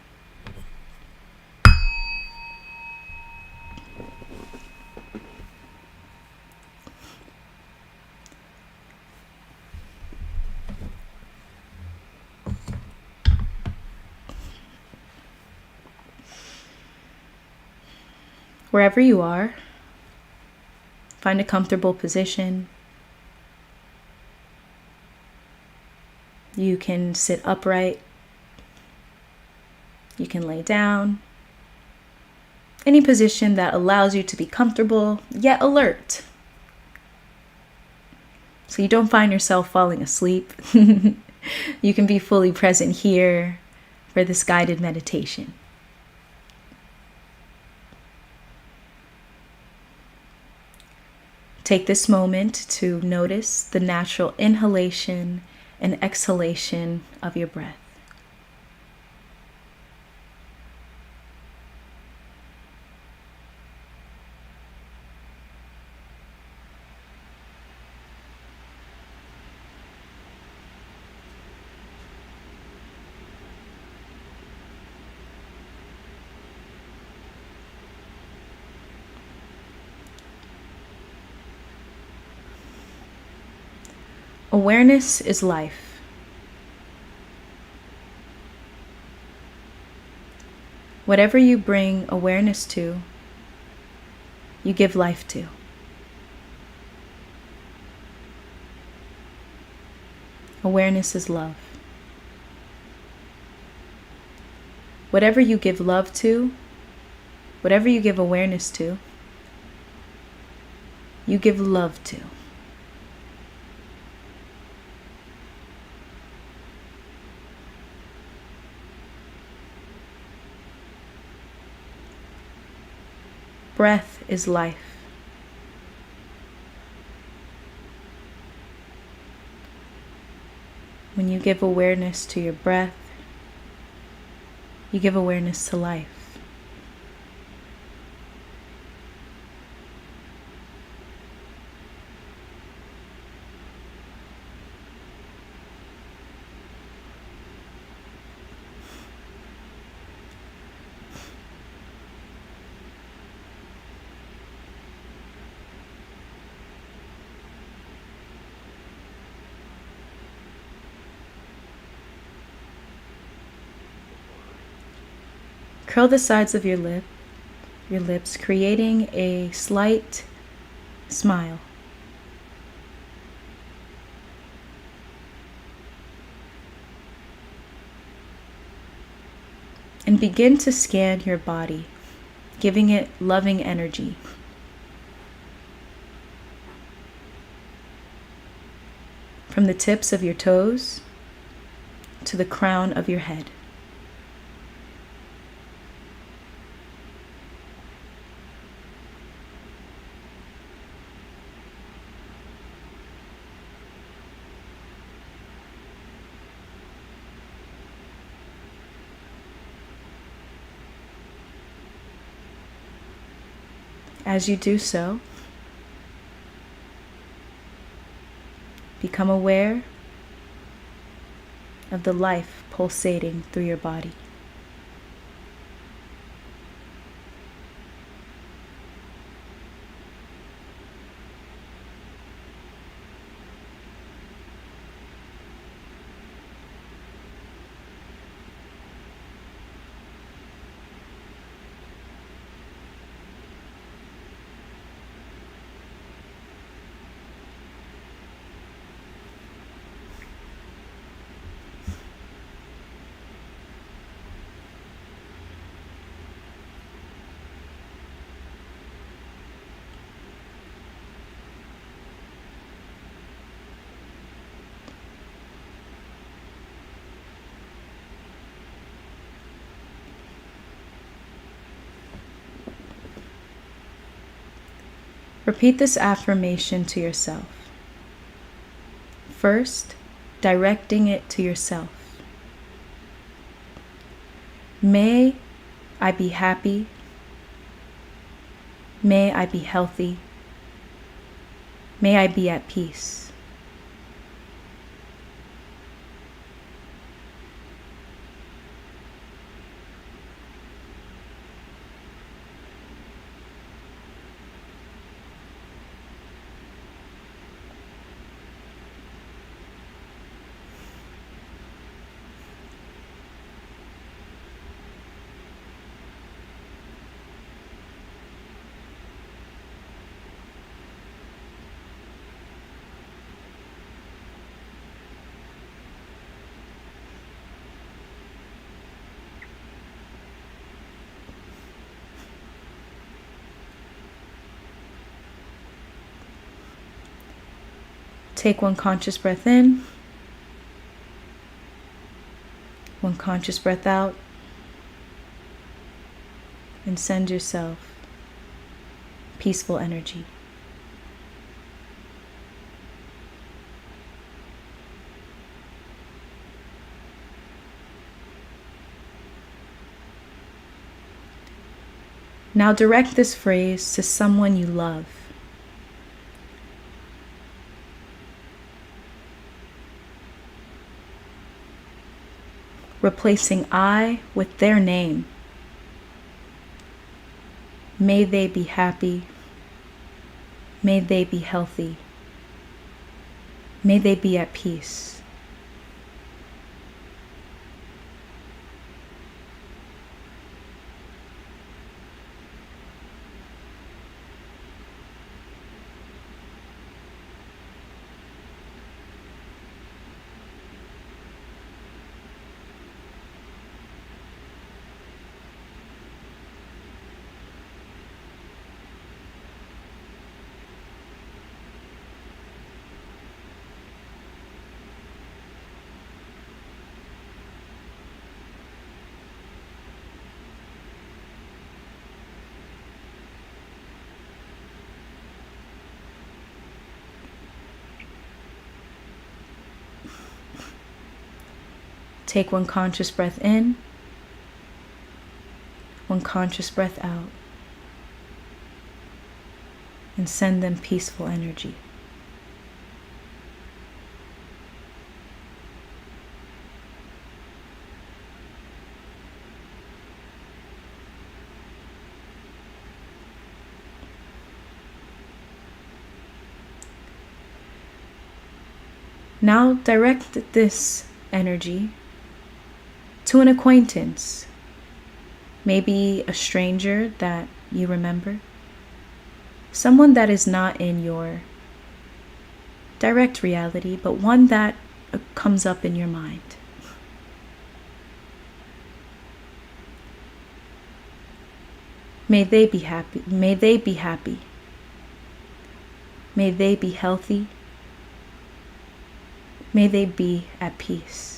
Wherever you are, find a comfortable position. You can sit upright. You can lay down. Any position that allows you to be comfortable yet alert, so you don't find yourself falling asleep. You can be fully present here for this guided meditation. Take this moment to notice the natural inhalation and exhalation of your breath. Awareness is life. Whatever you bring awareness to, you give life to. Awareness is love. Whatever you give love to, whatever you give awareness to, you give love to. Breath is life. When you give awareness to your breath, you give awareness to life. Curl the sides of your lips, creating a slight smile. And begin to scan your body, giving it loving energy. From the tips of your toes to the crown of your head. As you do so, become aware of the life pulsating through your body. Repeat this affirmation to yourself. First, directing it to yourself. May I be happy. May I be healthy. May I be at peace. Take one conscious breath in, one conscious breath out, and send yourself peaceful energy. Now direct this phrase to someone you love. Replacing I with their name. May they be happy. May they be healthy. May they be at peace. Take one conscious breath in, one conscious breath out, and send them peaceful energy. Now direct this energy to an acquaintance, maybe a stranger that you remember, someone that is not in your direct reality, but one that comes up in your mind. May they be happy. May they be happy. May they be healthy. May they be at peace.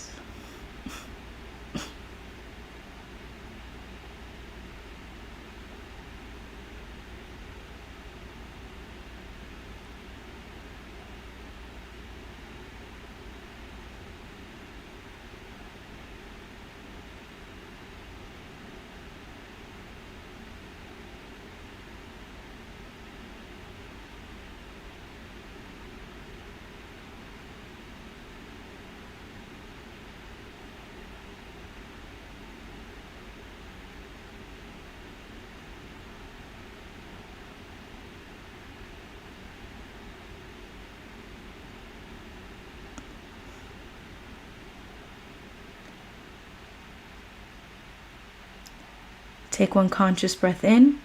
Take one conscious breath in,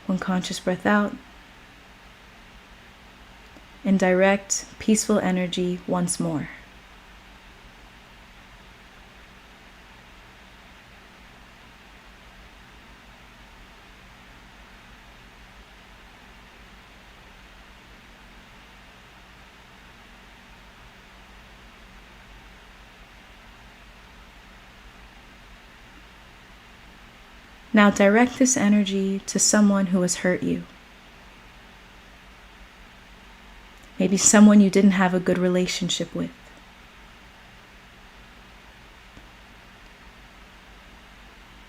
one conscious breath out, and direct peaceful energy once more. Now direct this energy to someone who has hurt you. Maybe someone you didn't have a good relationship with.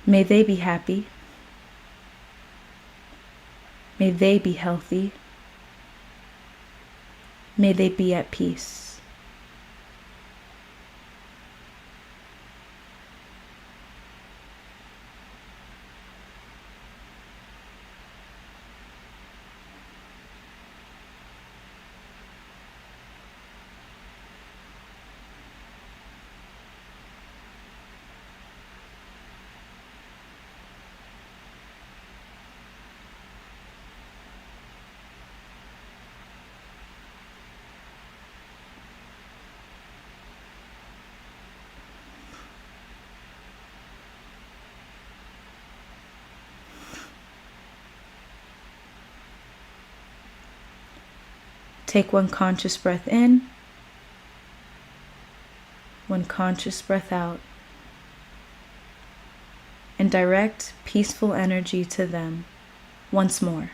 May they be happy. May they be healthy. May they be at peace. Take one conscious breath in, one conscious breath out, and direct peaceful energy to them once more.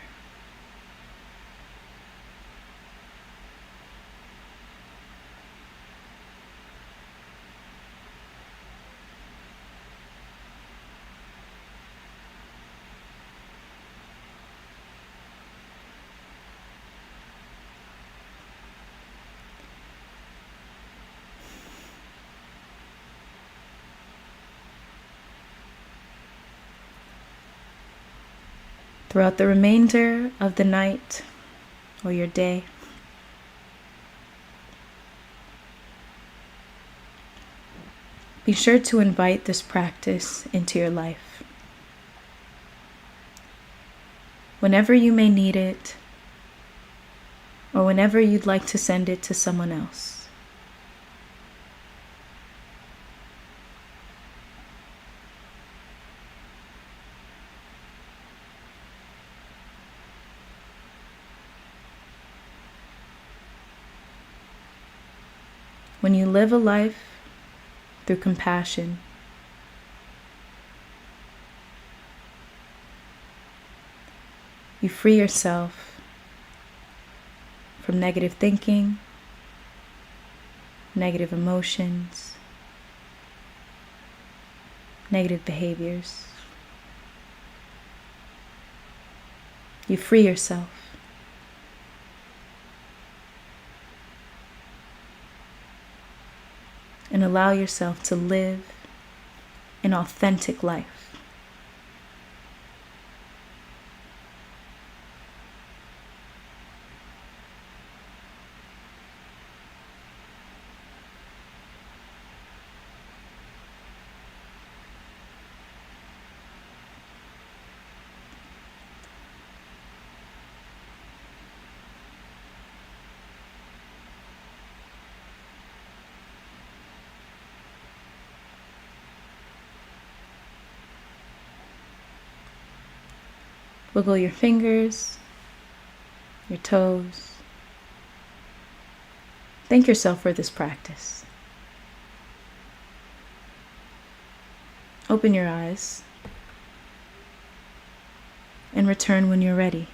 Throughout the remainder of the night or your day, be sure to invite this practice into your life. Whenever you may need it, or whenever you'd like to send it to someone else. When you live a life through compassion, you free yourself from negative thinking, negative emotions, negative behaviors. You free yourself. And allow yourself to live an authentic life. Wiggle your fingers, your toes. Thank yourself for this practice. Open your eyes and return when you're ready.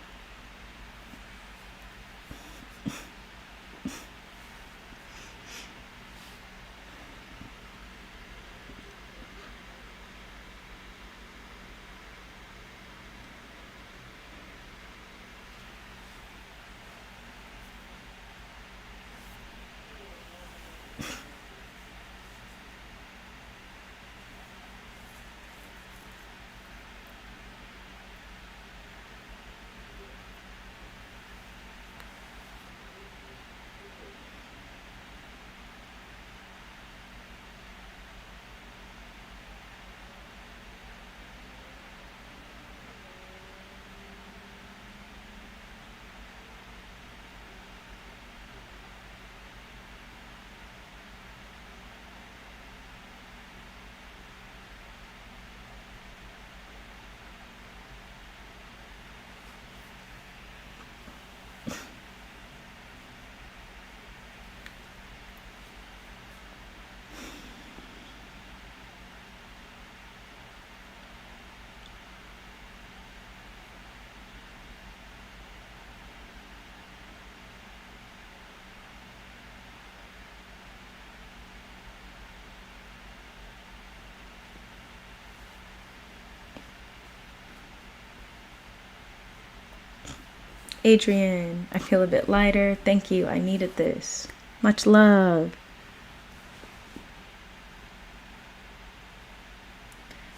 Adrian, I feel a bit lighter. Thank you. I needed this. Much love.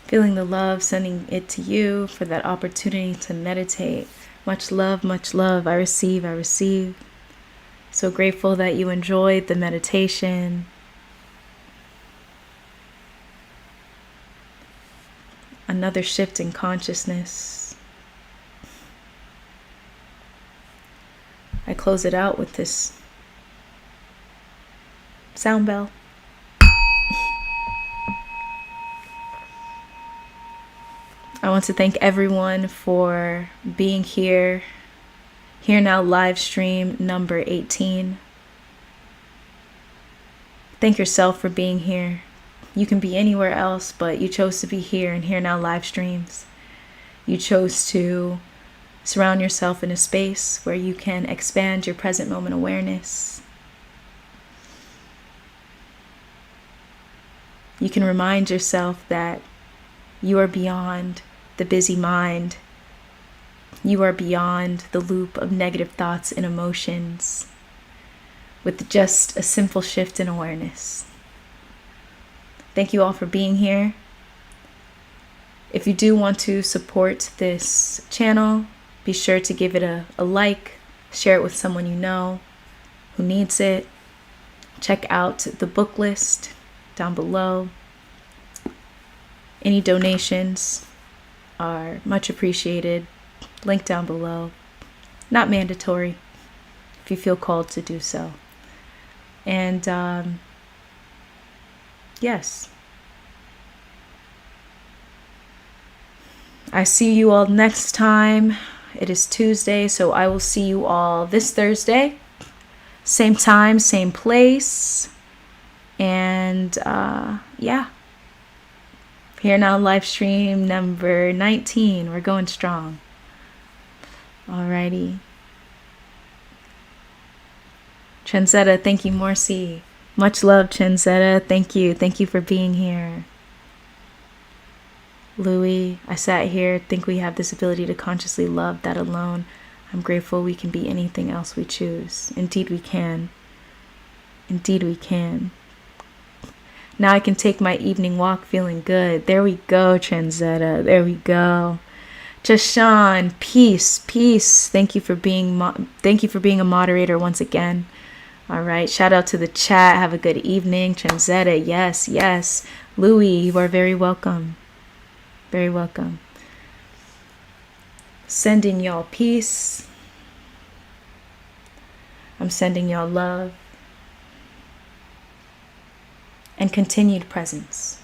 Feeling the love, sending it to you for that opportunity to meditate. Much love, much love. I receive, I receive. So grateful that you enjoyed the meditation. Another shift in consciousness. I close it out with this sound bell. I want to thank everyone for being here. Here Now live stream number 18. Thank yourself for being here. You can be anywhere else, but you chose to be here in Here Now live streams. You chose to surround yourself in a space where you can expand your present moment awareness. You can remind yourself that you are beyond the busy mind. You are beyond the loop of negative thoughts and emotions with just a simple shift in awareness. Thank you all for being here. If you do want to support this channel, be sure to give it a like, share it with someone you know who needs it. Check out the book list down below. Any donations are much appreciated. Link down below. Not mandatory if you feel called to do so. And yes. I see you all next time. It is Tuesday, so I will see you all this Thursday. Same time, same place. And yeah. Here Now live stream number 19. We're going strong. Alrighty. Trendsetter, thank you, Morcie. Much love, Chinzetta. Thank you. Thank you for being here. Louis, I sat here, think we have this ability to consciously love that alone. I'm grateful we can be anything else we choose. Indeed we can. Indeed we can. Now I can take my evening walk feeling good. There we go, Transetta. There we go. Jashan, peace, peace. Thank you for being a moderator once again. All right. Shout out to the chat. Have a good evening, Transetta. Yes, yes. Louis, you are very welcome. Very welcome. Sending y'all peace. I'm sending y'all love and continued presence.